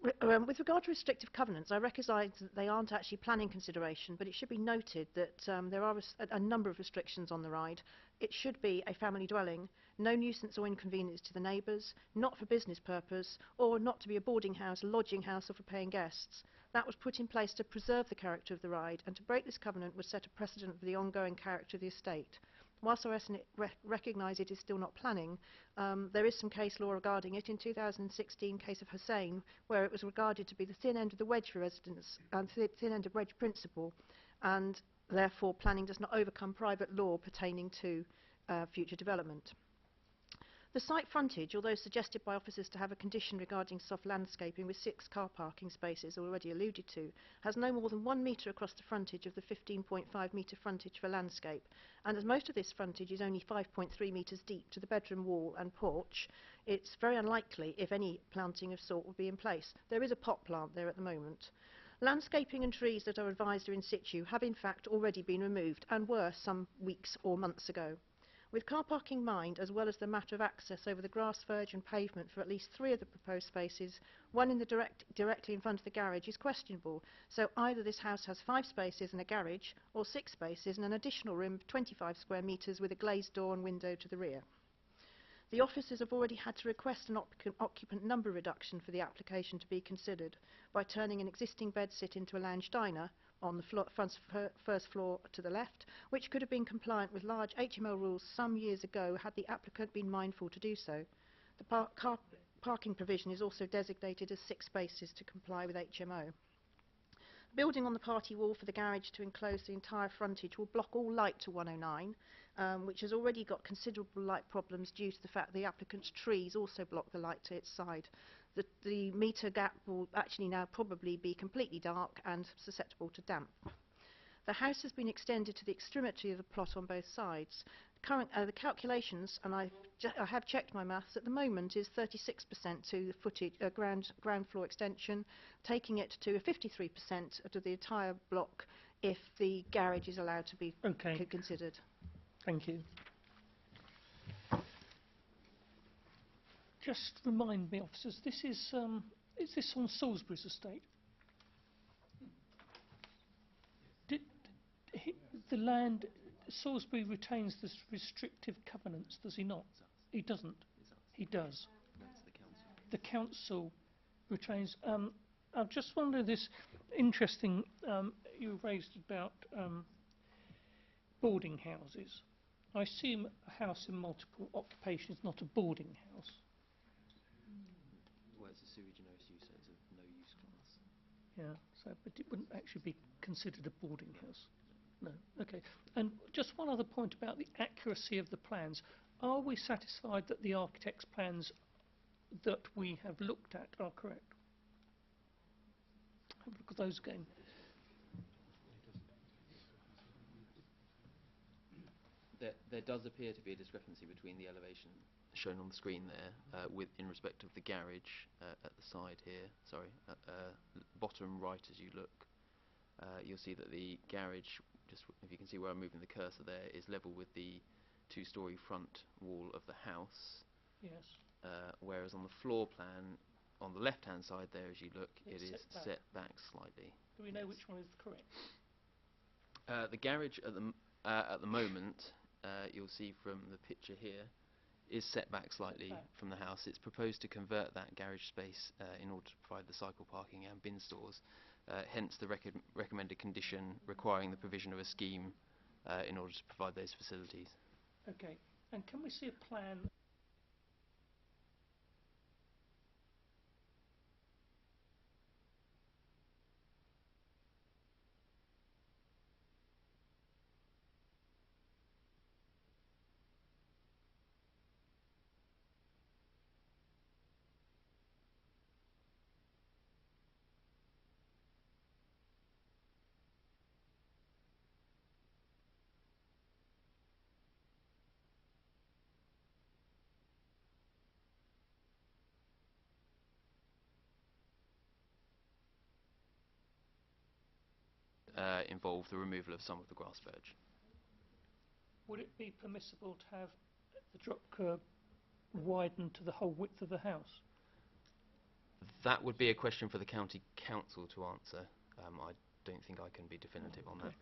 With regard to restrictive covenants, I recognise that they aren't actually planning consideration, but it should be noted that there are a number of restrictions on the ride. It should be a family dwelling, no nuisance or inconvenience to the neighbours, not for business purpose, or not to be a boarding house, a lodging house, or for paying guests. That was put in place to preserve the character of the ride, and to break this covenant would set a precedent for the ongoing character of the estate. Whilst I recognise it is still not planning, there is some case law regarding it. In 2016, case of Hussein, where it was regarded to be the thin end of the wedge for residents, and thin end of wedge principle, and therefore planning does not overcome private law pertaining to future development. The site frontage, although suggested by officers to have a condition regarding soft landscaping with 6 car parking spaces already alluded to, has no more than 1 metre across the frontage of the 15.5 metre frontage for landscape, and as most of this frontage is only 5.3 metres deep to the bedroom wall and porch, it's very unlikely if any planting of sort will be in place. There is a pot plant there at the moment. Landscaping and trees that are advised are in situ have in fact already been removed and were some weeks or months ago. With car parking in mind, as well as the matter of access over the grass verge and pavement for at least 3 of the proposed spaces, one in the directly in front of the garage is questionable, so either this house has 5 spaces and a garage, or 6 spaces and an additional room of 25 square metres with a glazed door and window to the rear. The officers have already had to request an occupant number reduction for the application to be considered by turning an existing bedsit into a lounge diner on the first floor to the left, which could have been compliant with large HMO rules some years ago had the applicant been mindful to do so. The parking provision is also designated as 6 spaces to comply with HMO. Building on the party wall for the garage to enclose the entire frontage will block all light to 109, which has already got considerable light problems due to the fact the applicant's trees also block the light to its side. The metre gap will actually now probably be completely dark and susceptible to damp. The house has been extended to the extremity of the plot on both sides. The calculations, and I have checked my maths, at the moment is 36% to the footage, ground floor extension, taking it to a 53% to the entire block if the garage is allowed to be considered. Thank you. Just remind me, officers, this is this on Salisbury's estate? The land, Salisbury retains the restrictive covenants, does he not? He doesn't. He does. The council retains. I just wonder this interesting. You raised about boarding houses. I assume a house in multiple occupations, not a boarding house. Well, it's a sewage and OSU, so it's a no-use class. Yeah, so but it wouldn't actually be considered a boarding house. No, okay. And just one other point about the accuracy of the plans. Are we satisfied that the architect's plans that we have looked at are correct? Have a look at those again. There does appear to be a discrepancy between the elevation shown on the screen there in respect of the garage at the side here, sorry, at bottom right as you look. You'll see that the garage, just if you can see where I'm moving the cursor there, is level with the 2-storey front wall of the house. Yes. Whereas on the floor plan, on the left-hand side there as you look, It's it is set back slightly. Do we know which one is correct? The garage at the moment, you'll see from the picture here, is set back slightly from the house. It's proposed to convert that garage space in order to provide the cycle parking and bin stores. Hence the recommended condition requiring the provision of a scheme in order to provide those facilities. Okay. And can we see a plan? involve the removal of some of the grass verge. Would it be permissible to have the drop curb widened to the whole width of the house? That would be a question for the county council to answer. I don't think I can be definitive on that.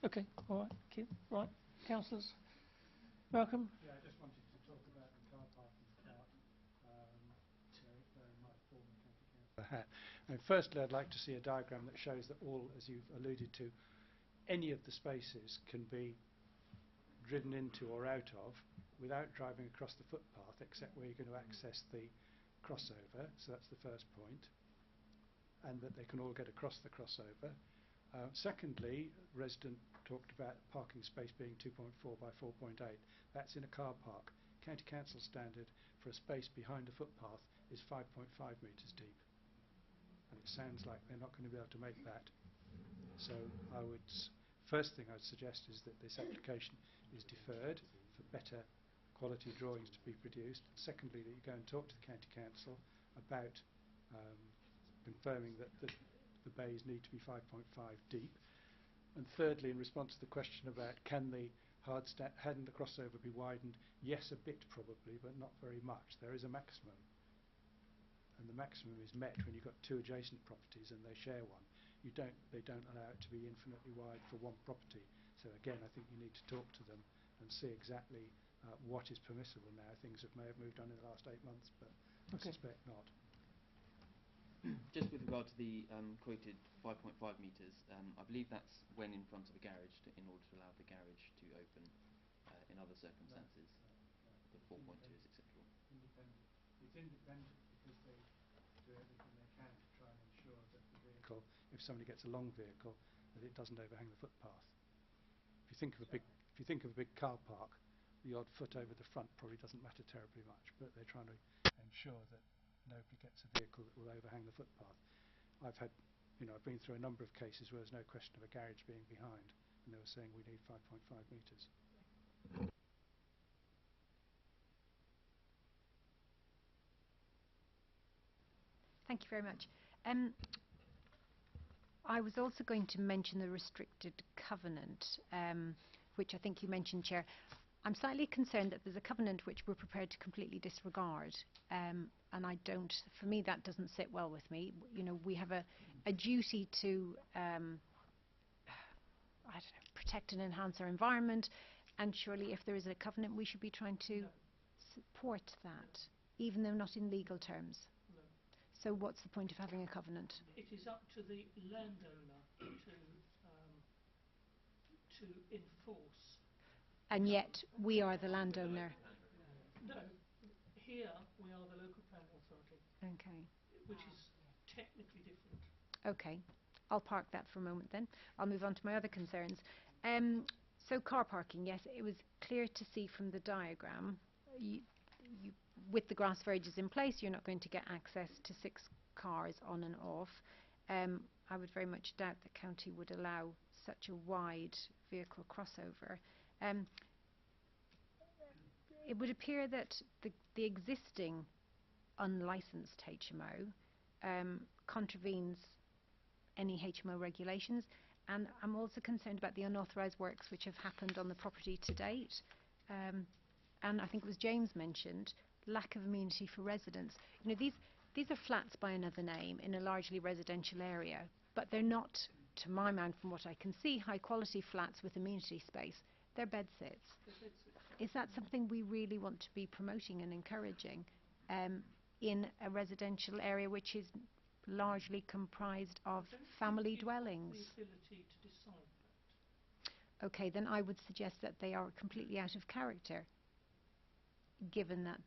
Okay, all right, thank you. Right, councillors. Malcolm? Yeah, I just wanted to talk about the car parking part. Wearing my former county councillor hat. Firstly, I'd like to see a diagram that shows that all, as you've alluded to, any of the spaces can be driven into or out of without driving across the footpath, except where you're going to access the crossover. So that's the first point, and that they can all get across the crossover. Secondly, resident talked about parking space being 2.4 by 4.8. That's in a car park. County Council standard for a space behind a footpath is 5.5 metres deep. And it sounds like they're not going to be able to make that. So first thing I'd suggest is that this application is deferred for better quality drawings to be produced. Secondly, that you go and talk to the County Council about confirming that the bays need to be 5.5 deep. And thirdly, in response to the question about can the hadn't the crossover be widened? Yes, a bit probably, but not very much. There is a maximum, and the maximum is met when you've got two adjacent properties and they share one. They don't allow it to be infinitely wide for one property. So again, I think you need to talk to them and see exactly what is permissible now. Things may have moved on in the last 8 months, but I suspect not. Just with regard to the quoted 5.5 metres, I believe that's when in front of a garage in order to allow the garage to open in other circumstances. The 4.2 is acceptable. It's independent because they do everything they can to try and ensure that the vehicle, if somebody gets a long vehicle, that it doesn't overhang the footpath. If you think of a big car park, the odd foot over the front probably doesn't matter terribly much, but they're trying to ensure that nobody gets a vehicle that will overhang the footpath. I've been through a number of cases where there's no question of a garage being behind, and they were saying we need 5.5 metres. Thank you very much. I was also going to mention the restricted covenant, which I think you mentioned, Chair. I'm slightly concerned that there's a covenant which we're prepared to completely disregard, and for me that doesn't sit well with me. We have a duty to protect and enhance our environment, and surely if there is a covenant we should be trying to support that, even though not in legal terms. No. So what's the point of having a covenant? It is up to the landowner to enforce. And yet we are the landowner. No, here we are the local planning authority. Okay. Which is technically different. Okay, I'll park that for a moment then. I'll move on to my other concerns. So car parking, yes, it was clear to see from the diagram, with the grass verges in place, you're not going to get access to 6 cars on and off. I would very much doubt the county would allow such a wide vehicle crossover. It would appear that the existing unlicensed HMO contravenes any HMO regulations, and I'm also concerned about the unauthorised works which have happened on the property to date. And I think it was James mentioned lack of amenity for residents. These are flats by another name in a largely residential area, but they're not, to my mind, from what I can see, high quality flats with amenity space. They're bedsits. Is that something we really want to be promoting and encouraging in a residential area which is largely comprised of family dwellings? The ability to decide that. Okay, then I would suggest that they are completely out of character, given that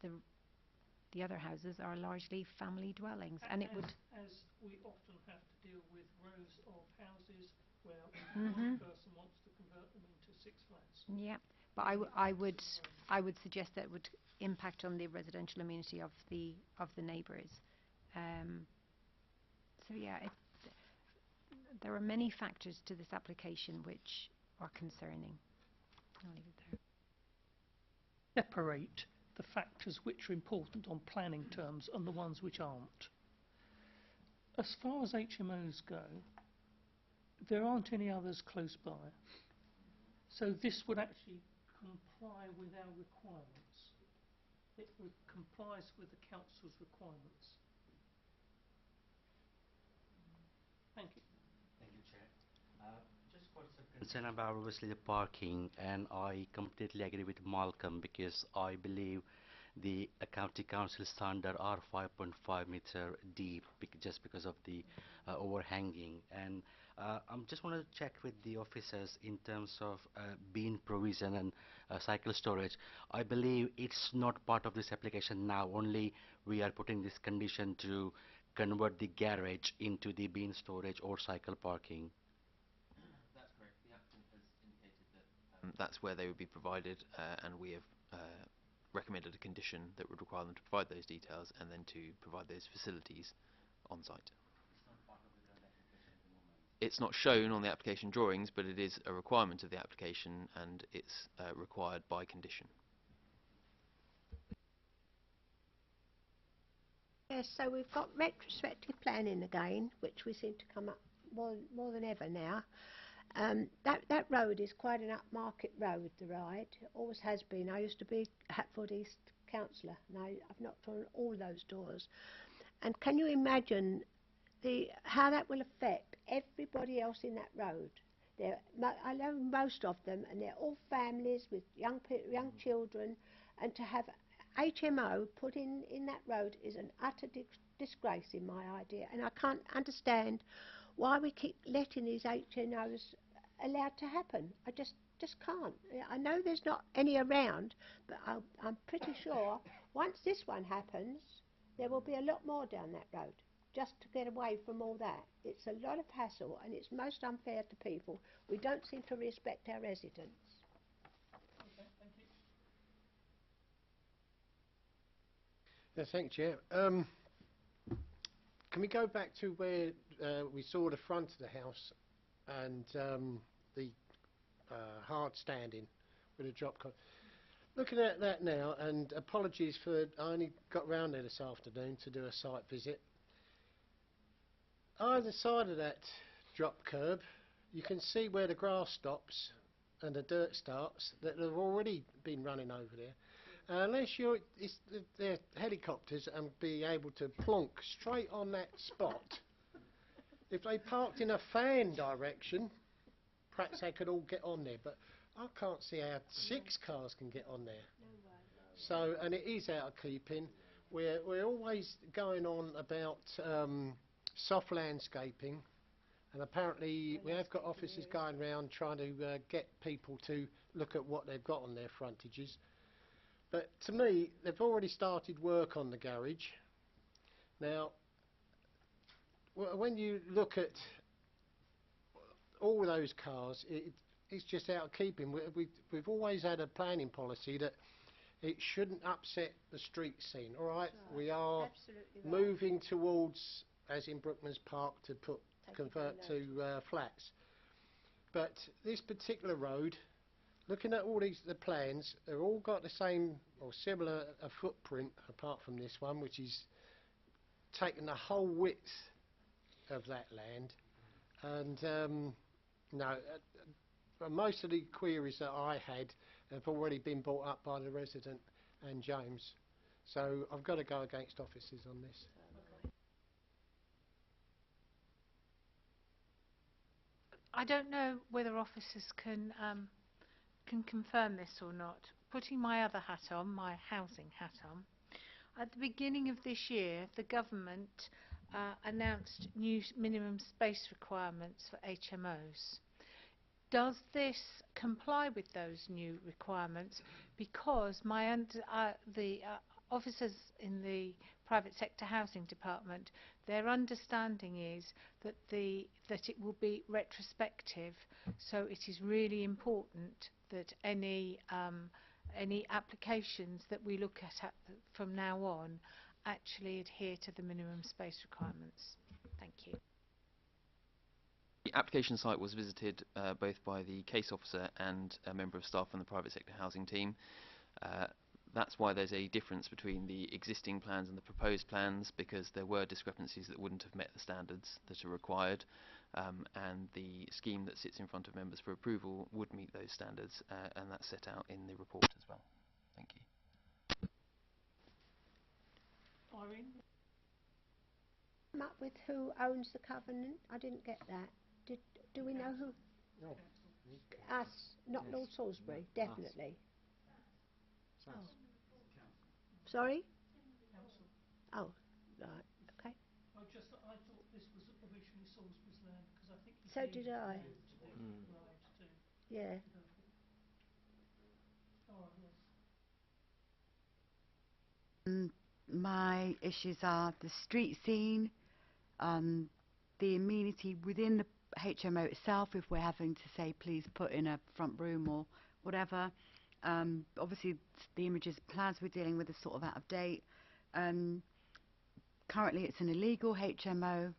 the other houses are largely family dwellings, and it would. As we often have to deal with rows of houses where one person wants to convert them into 6 flats. Yeah, but I would suggest that it would impact on the residential amenity of the neighbours. So yeah, there are many factors to this application which are concerning. I'll leave it there. Separate the factors which are important on planning terms and the ones which aren't. As far as HMOs go, there aren't any others close by. So this would actually comply with our requirements. It complies with the council's requirements. Thank you. Thank you, Chair. Just got some concern about obviously the parking, and I completely agree with Malcolm because I believe the county council standard are 5.5 meter deep just because of the overhanging. And I just want to check with the officers in terms of bean provision and cycle storage. I believe it's not part of this application now, only we are putting this condition to convert the garage into the bean storage or cycle parking. That's correct. The applicant has indicated that that's where they would be provided, and we have recommended a condition that would require them to provide those details and then to provide those facilities on site. It's not shown on the application drawings, but it is a requirement of the application, and it's required by condition. Yes, so we've got retrospective planning again, which we seem to come up more than ever now. That road is quite an upmarket road, the ride. It always has been. I used to be Hatfield East councillor, and I've knocked on all those doors. And can you imagine how that will affect everybody else in that road? I know most of them, and they're all families with young children, and to have HMO put in that road is an utter disgrace in my idea, and I can't understand why we keep letting these HMOs allowed to happen. I just can't. I know there's not any around, but I'm pretty sure once this one happens, there will be a lot more down that road, just to get away from all that. It's a lot of hassle, and it's most unfair to people. We don't seem to respect our residents. Okay, thank you. Yeah, thank you, Chair. Can we go back to where we saw the front of the house and the hard standing with a drop cot? Looking at that now, and apologies for I only got round there this afternoon to do a site visit. Either side of that drop curb, you can see where the grass stops and the dirt starts that have already been running over there. Unless they're helicopters and be able to plonk straight on that spot. If they parked in a fan direction, perhaps they could all get on there, but I can't see how 6 cars can get on there. So, and it is out of keeping. We're always going on about soft landscaping, and apparently we have got officers going around trying to get people to look at what they've got on their frontages. But to me, they've already started work on the garage. Now, when you look at all those cars, it's just out of keeping. We've always had a planning policy that it shouldn't upset the street scene. All right, we are moving towards, as in Brookman's Park, to convert to flats. But this particular road, looking at all the plans, they've all got the same or similar footprint, apart from this one, which is taking the whole width of that land. And no, most of the queries that I had have already been brought up by the resident and James. So I've got to go against officers on this. I don't know whether officers can confirm this or not. Putting my other hat on, my housing hat on, at the beginning of this year, the government announced new minimum space requirements for HMOs. Does this comply with those new requirements? Because the officers in the private sector housing department, their understanding is that it will be retrospective. So it is really important that any applications that we look at from now on actually adhere to the minimum space requirements. Thank you. The application site was visited both by the case officer and a member of staff from the private sector housing team. That's why there's a difference between the existing plans and the proposed plans, because there were discrepancies that wouldn't have met the standards that are required. and the scheme that sits in front of members for approval would meet those standards, and that's set out in the report as well. Thank you. Irene? Come up with who owns the covenant? I didn't get that. Do we know who? No. Us, not Lord Salisbury, definitely. Oh. Sorry? Oh, right, okay. I thought this was originally Salisbury's land because I think he So gave did it I. to them to Yeah. develop it. Oh, yes. My issues are the street scene, the amenity within the HMO itself, if we're having to say please put in a front room or whatever. Obviously the images plans we're dealing with are sort of out of date. Currently it's an illegal HMO.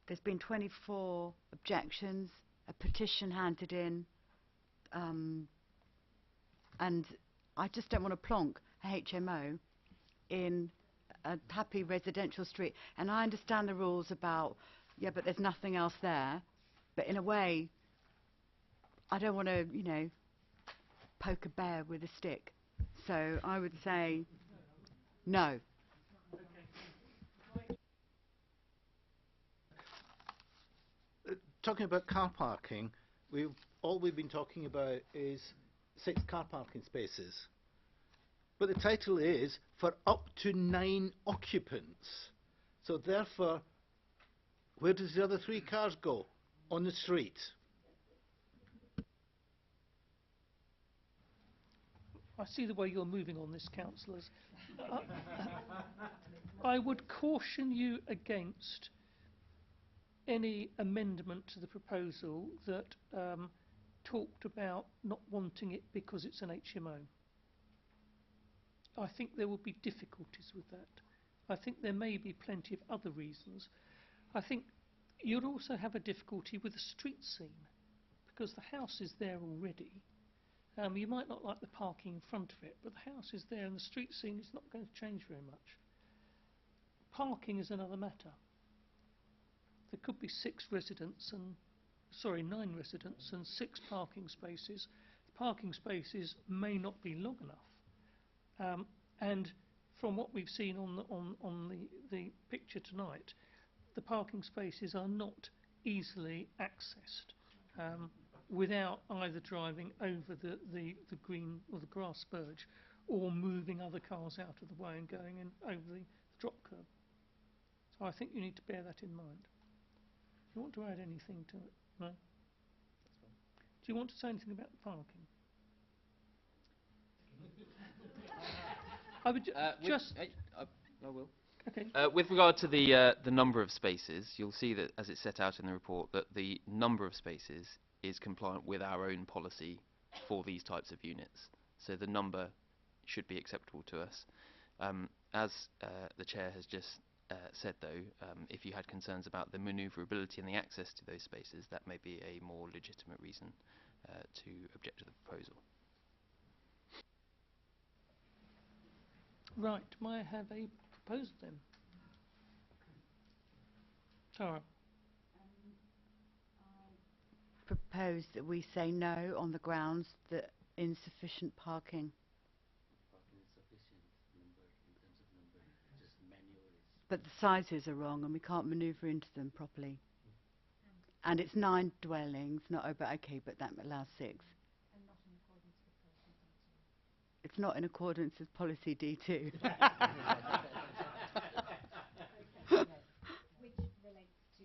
There's been 24 objections, a petition handed in, and I just don't want to plonk a HMO in a happy residential street. And I understand the rules about, yeah, but there's nothing else there. But in a way, I don't want to, you know, poke a bear with a stick. So I would say no. Talking about car parking, all we've been talking about is 6 car parking spaces. But the title is for up to 9 occupants. So therefore, where does the other 3 cars go? On the street. I see the way you're moving on this, councillors. I would caution you against any amendment to the proposal that talked about not wanting it because it's an HMO. I think there will be difficulties with that. I think there may be plenty of other reasons. I think you'd also have a difficulty with the street scene because the house is there already. You might not like the parking in front of it, but the house is there and the street scene is not going to change very much. Parking is another matter. There could be 9 residents and 6 parking spaces. The parking spaces may not be long enough. And from what we've seen on the picture tonight, the parking spaces are not easily accessed without either driving over the green or the grass spurge or moving other cars out of the way and going in over the drop curb. So I think you need to bear that in mind. Do you want to add anything to it? No? Do you want to say anything about the parking? I would I will. Okay. With regard to the number of spaces, you'll see that, as it's set out in the report, that the number of spaces is compliant with our own policy for these types of units. So the number should be acceptable to us. As the Chair has just said, though, if you had concerns about the manoeuvrability and the access to those spaces, that may be a more legitimate reason to object to the proposal. Right, may I have a proposal then? Tara? Propose that we say no on the grounds that insufficient parking. But the sizes are wrong and we can't manoeuvre into them properly. And it's 9 dwellings, but that allows 6. It's not in accordance with policy D2. Which relates to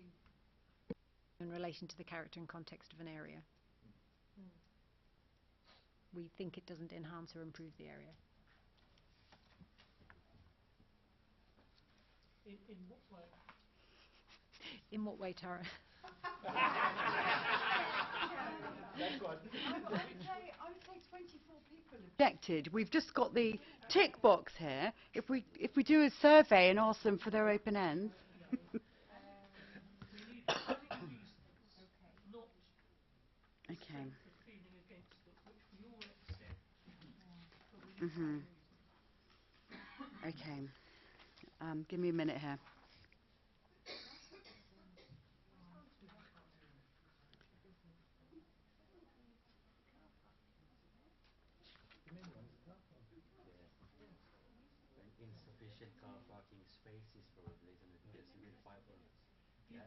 in relation to the character and context of an area. We think it doesn't enhance or improve the area. In what way? In what way, Tara? I would say 24 people objected. We've just got the tick box here. If we do a survey and ask them for their open ends. Okay. Okay. Give me a minute here. sufficient car parking spaces probably, isn't it? Because with 5 minutes. Yeah,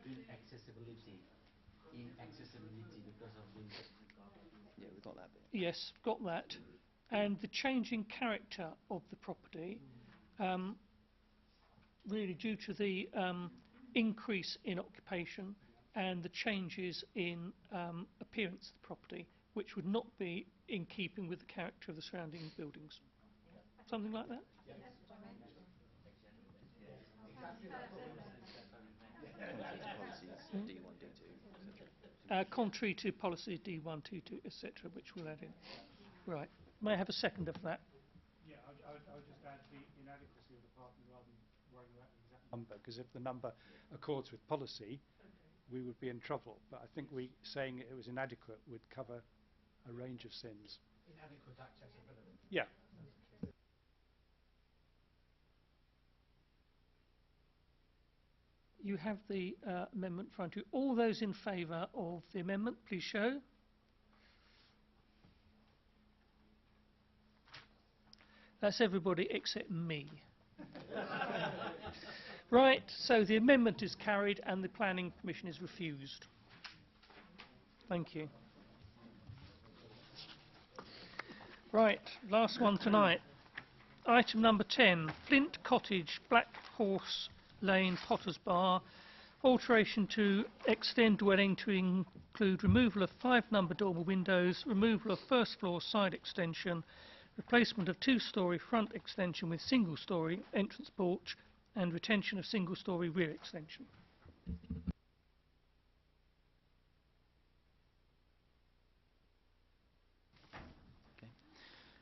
inaccessibility because of the... Yeah, we've got that bit. Yes, got that. And the changing character of the property, really due to the increase in occupation and the changes in appearance of the property, which would not be in keeping with the character of the surrounding buildings. Something like that? Contrary to policies D1, D2, etc., which we'll add in. Right. May I have a second of that? Yeah, I would just add the inadequacy of the parking rather than worrying about the exact number, because if the number accords with policy, we would be in trouble. But I think saying it was inadequate would cover a range of sins. Inadequate accessibility. Yeah. You have the amendment in front of you. All those in favour of the amendment, please show. That's everybody except me. Right, so the amendment is carried and the planning permission is refused. Thank you. Right, last one tonight. Item number 10, Flint Cottage, Blackhorse Lane, Potter's Bar. Alteration to extend dwelling to include removal of 5 number dormer windows, removal of first floor side extension, replacement of 2-storey front extension with single-storey entrance porch, and retention of single-storey rear extension.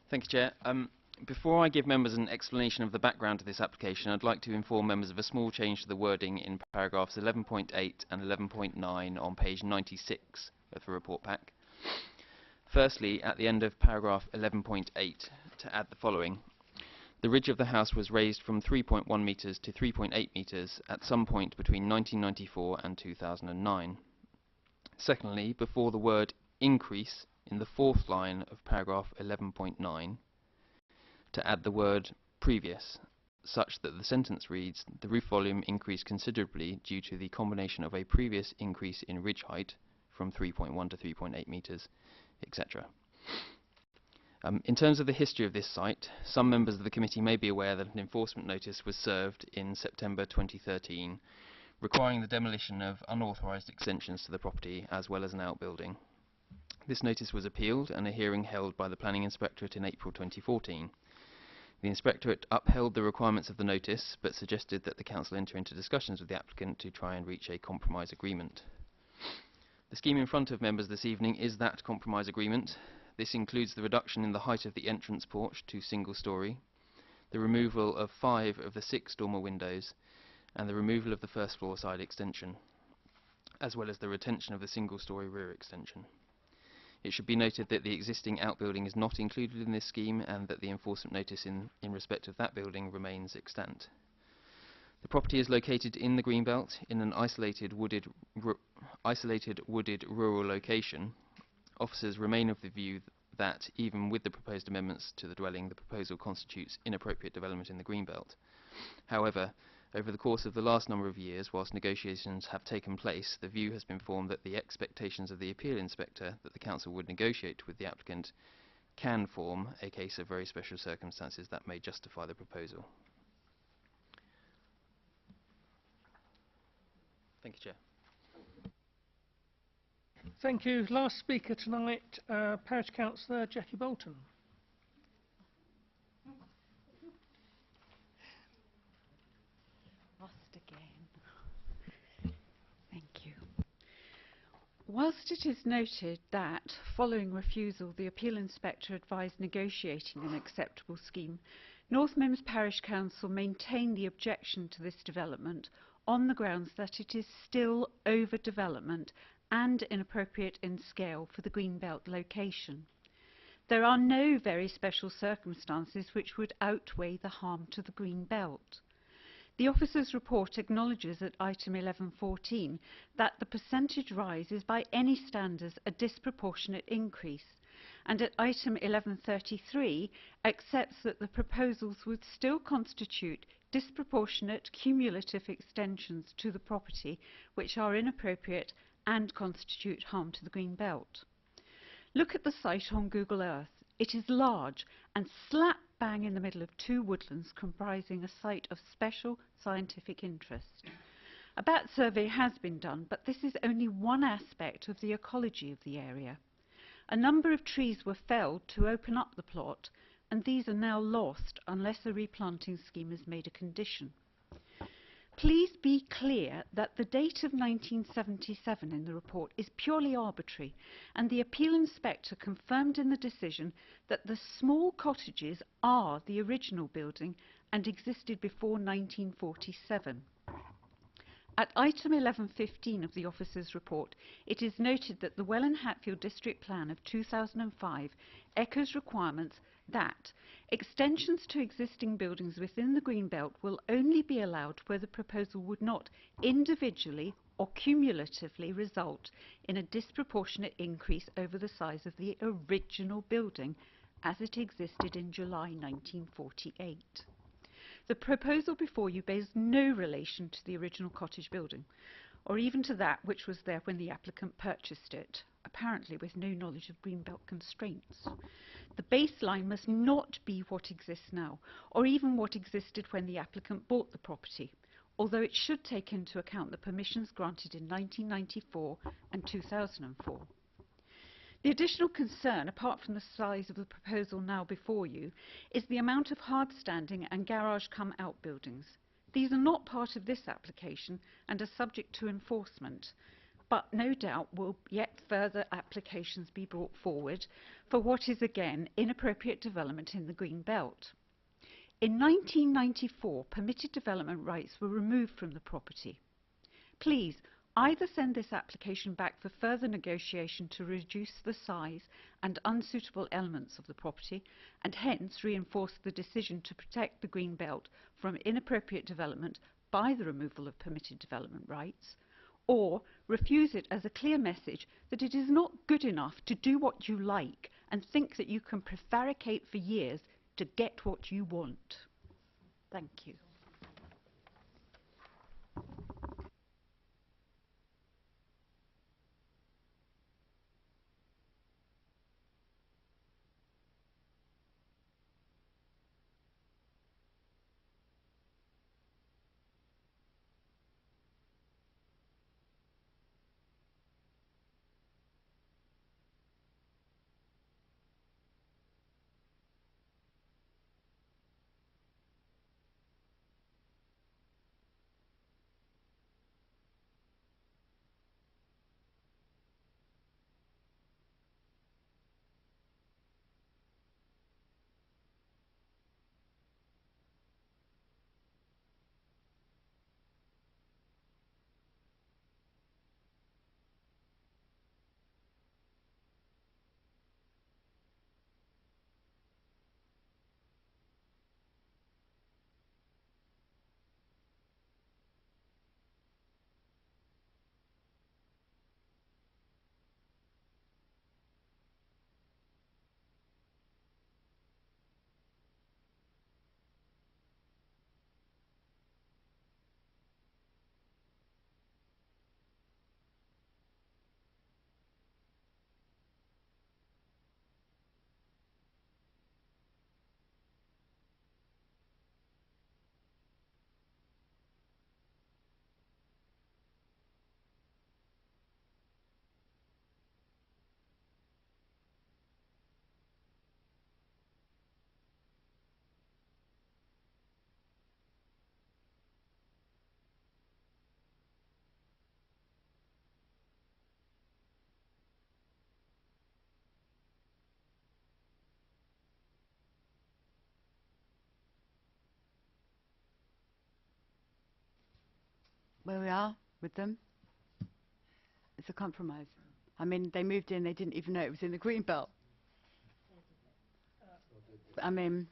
Thank you, Chair. Before I give members an explanation of the background to this application, I'd like to inform members of a small change to the wording in paragraphs 11.8 and 11.9 on page 96 of the report pack. Firstly, at the end of paragraph 11.8, to add the following. The ridge of the house was raised from 3.1 metres to 3.8 metres at some point between 1994 and 2009. Secondly, before the word increase in the 4th line of paragraph 11.9, to add the word previous, such that the sentence reads, the roof volume increased considerably due to the combination of a previous increase in ridge height from 3.1 to 3.8 metres, etc. In terms of the history of this site, some members of the committee may be aware that an enforcement notice was served in September 2013 requiring the demolition of unauthorised extensions to the property as well as an outbuilding. This notice was appealed and a hearing held by the Planning Inspectorate in April 2014. The Inspectorate upheld the requirements of the notice but suggested that the Council enter into discussions with the applicant to try and reach a compromise agreement. The scheme in front of members this evening is that compromise agreement. This includes the reduction in the height of the entrance porch to single-storey, the removal of 5 of the 6 dormer windows, and the removal of the first floor side extension, as well as the retention of the single-storey rear extension. It should be noted that the existing outbuilding is not included in this scheme and that the enforcement notice in respect of that building remains extant. The property is located in the Greenbelt in an isolated wooded rural location. Officers remain of the view that even with the proposed amendments to the dwelling, the proposal constitutes inappropriate development in the Greenbelt. However, over the course of the last number of years, whilst negotiations have taken place, the view has been formed that the expectations of the appeal inspector that the council would negotiate with the applicant can form a case of very special circumstances that may justify the proposal. Thank you, Chair. Thank you. Last speaker tonight, Parish Councillor Jackie Bolton. Thank you. Whilst it is noted that, following refusal, the Appeal Inspector advised negotiating an acceptable scheme, North Mimms Parish Council maintained the objection to this development on the grounds that it is still overdevelopment and inappropriate in scale for the Greenbelt location. There are no very special circumstances which would outweigh the harm to the Greenbelt. The officer's report acknowledges at item 11.14 that the percentage rise is by any standards a disproportionate increase and at item 1133 accepts that the proposals would still constitute disproportionate cumulative extensions to the property which are inappropriate and constitute harm to the green belt. Look at the site on Google Earth. It is large and slap bang in the middle of two woodlands comprising a site of special scientific interest. A bat survey has been done, but this is only one aspect of the ecology of the area. A number of trees were felled to open up the plot, and these are now lost unless a replanting scheme is made a condition. Please be clear that the date of 1977 in the report is purely arbitrary, and the appeal inspector confirmed in the decision that the small cottages are the original building and existed before 1947. At item 1115 of the officer's report, it is noted that the Welland Hatfield District Plan of 2005 echoes requirements that extensions to existing buildings within the green belt will only be allowed where the proposal would not individually or cumulatively result in a disproportionate increase over the size of the original building as it existed in July 1948. The proposal before you bears no relation to the original cottage building, or even to that which was there when the applicant purchased it, apparently with no knowledge of greenbelt constraints. The baseline must not be what exists now, or even what existed when the applicant bought the property, although it should take into account the permissions granted in 1994 and 2004. The additional concern, apart from the size of the proposal now before you, is the amount of hard-standing and garage-come outbuildings. These are not part of this application and are subject to enforcement, but no doubt will yet further applications be brought forward for what is again inappropriate development in the green belt. In 1994, permitted development rights were removed from the property. Please either send this application back for further negotiation to reduce the size and unsuitable elements of the property, and hence reinforce the decision to protect the green belt from inappropriate development by the removal of permitted development rights, or refuse it as a clear message that it is not good enough to do what you like and think that you can prevaricate for years to get what you want. Thank you. Where we are with them, it's a compromise. I mean, they moved in, they didn't even know it was in the green belt. I mean,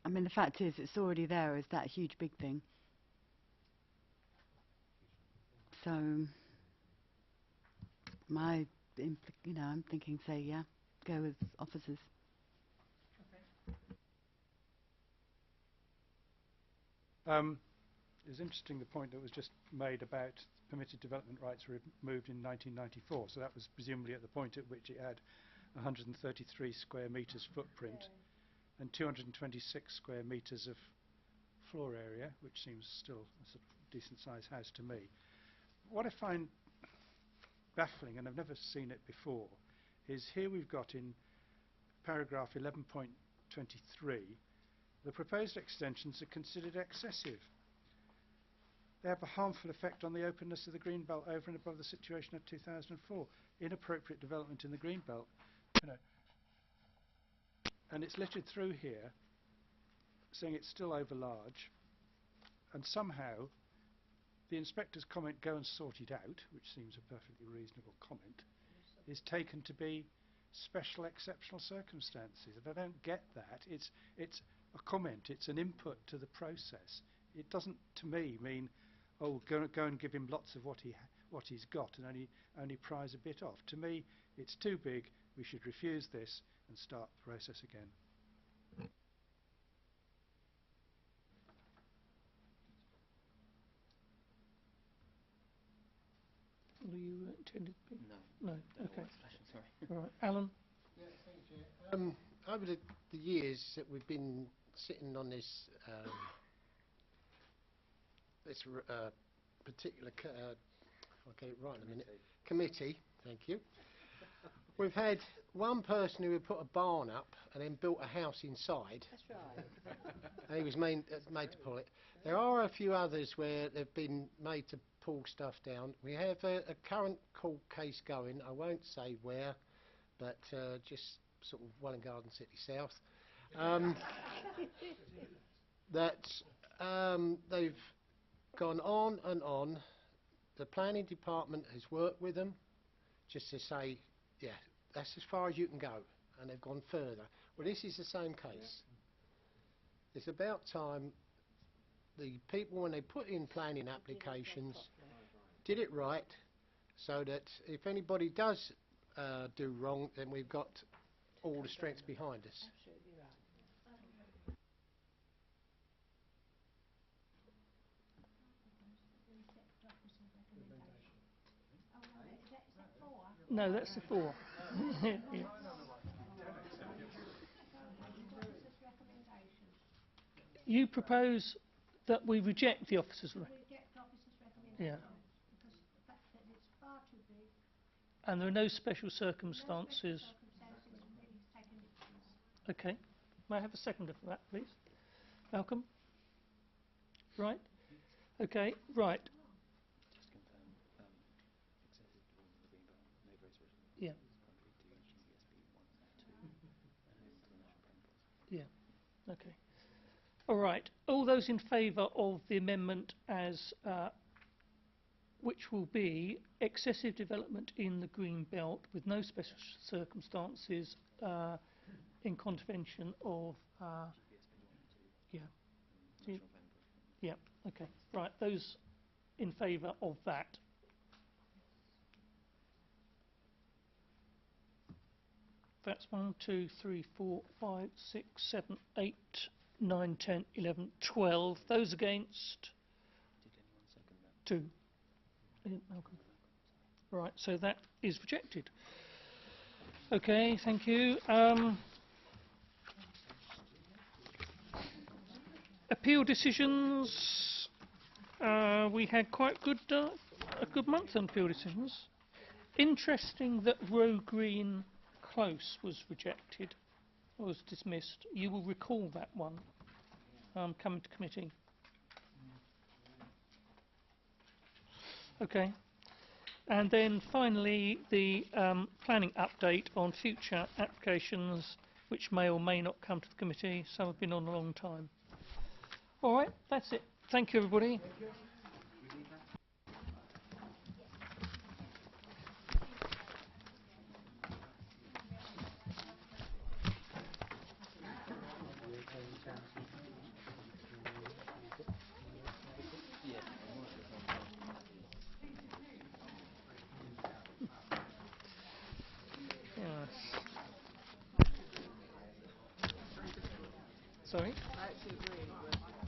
the fact is, it's already there as that huge big thing. So, I'm thinking, say, yeah, go with officers. It was interesting the point that was just made about permitted development rights were removed in 1994, so that was presumably at the point at which it had 133 square metres footprint and 226 square metres of floor area, which seems still a sort of decent sized house to me. What I find baffling, and I've never seen it before, is here we've got in paragraph 11.23, the proposed extensions are considered excessive. They have a harmful effect on the openness of the greenbelt over and above the situation of 2004. Inappropriate development in the greenbelt, and it's littered through here, saying it's still over large, and somehow the inspector's comment, "Go and sort it out," which seems a perfectly reasonable comment, is taken to be special exceptional circumstances. And I don't get that. It's a comment. It's an input to the process. It doesn't, to me, mean, oh, go and give him lots of what he's got and only prize a bit off. To me, it's too big. We should refuse this and start the process again. Were you intended to be? No. No. Okay. Sorry. All right, Alan. Yeah, thank you. Over the years that we've been sitting on this particular I'll get it right in a minute. Committee. Thank you. We've had one person who had put a barn up and then built a house inside. That's right. And he was made to pull it. There are a few others where they've been made to pull stuff down. We have a current court case going. I won't say where, but just sort of Welwyn Garden City South. They've gone on and on. The planning department has worked with them just to say, yeah, that's as far as you can go, and they've gone further. Well, this is the same case. It's about time the people, when they put in planning applications, did it right, so that if anybody does do wrong, then we've got all the strength behind us. Absolutely right. No, that's the 4. Yeah. You propose that we reject the officer's recommendation. Yeah. Because the fact that it's far too big. And there are no special circumstances. Okay. May I have a seconder for that, please? Malcolm? Right. Okay, right. Yeah. Yeah. Okay. All right. All those in favour of the amendment as which will be excessive development in the green belt with no special circumstances in contravention of yeah. Okay. Right. Those in favour of that. That's 1, 2, 3, 4, 5, 6, 7, 8, 9, 10, 11, 12. Those against? 2. Malcolm. Right, so that is rejected. Okay, thank you. Appeal decisions. We had quite a good month on appeal decisions. Interesting that Row Green Close was rejected, was dismissed. You will recall that one coming to committee. Okay. And then finally the planning update on future applications which may or may not come to the committee. Some have been on a long time. All right, that's it. Thank you, everybody. Thank you. Sorry? I actually agree with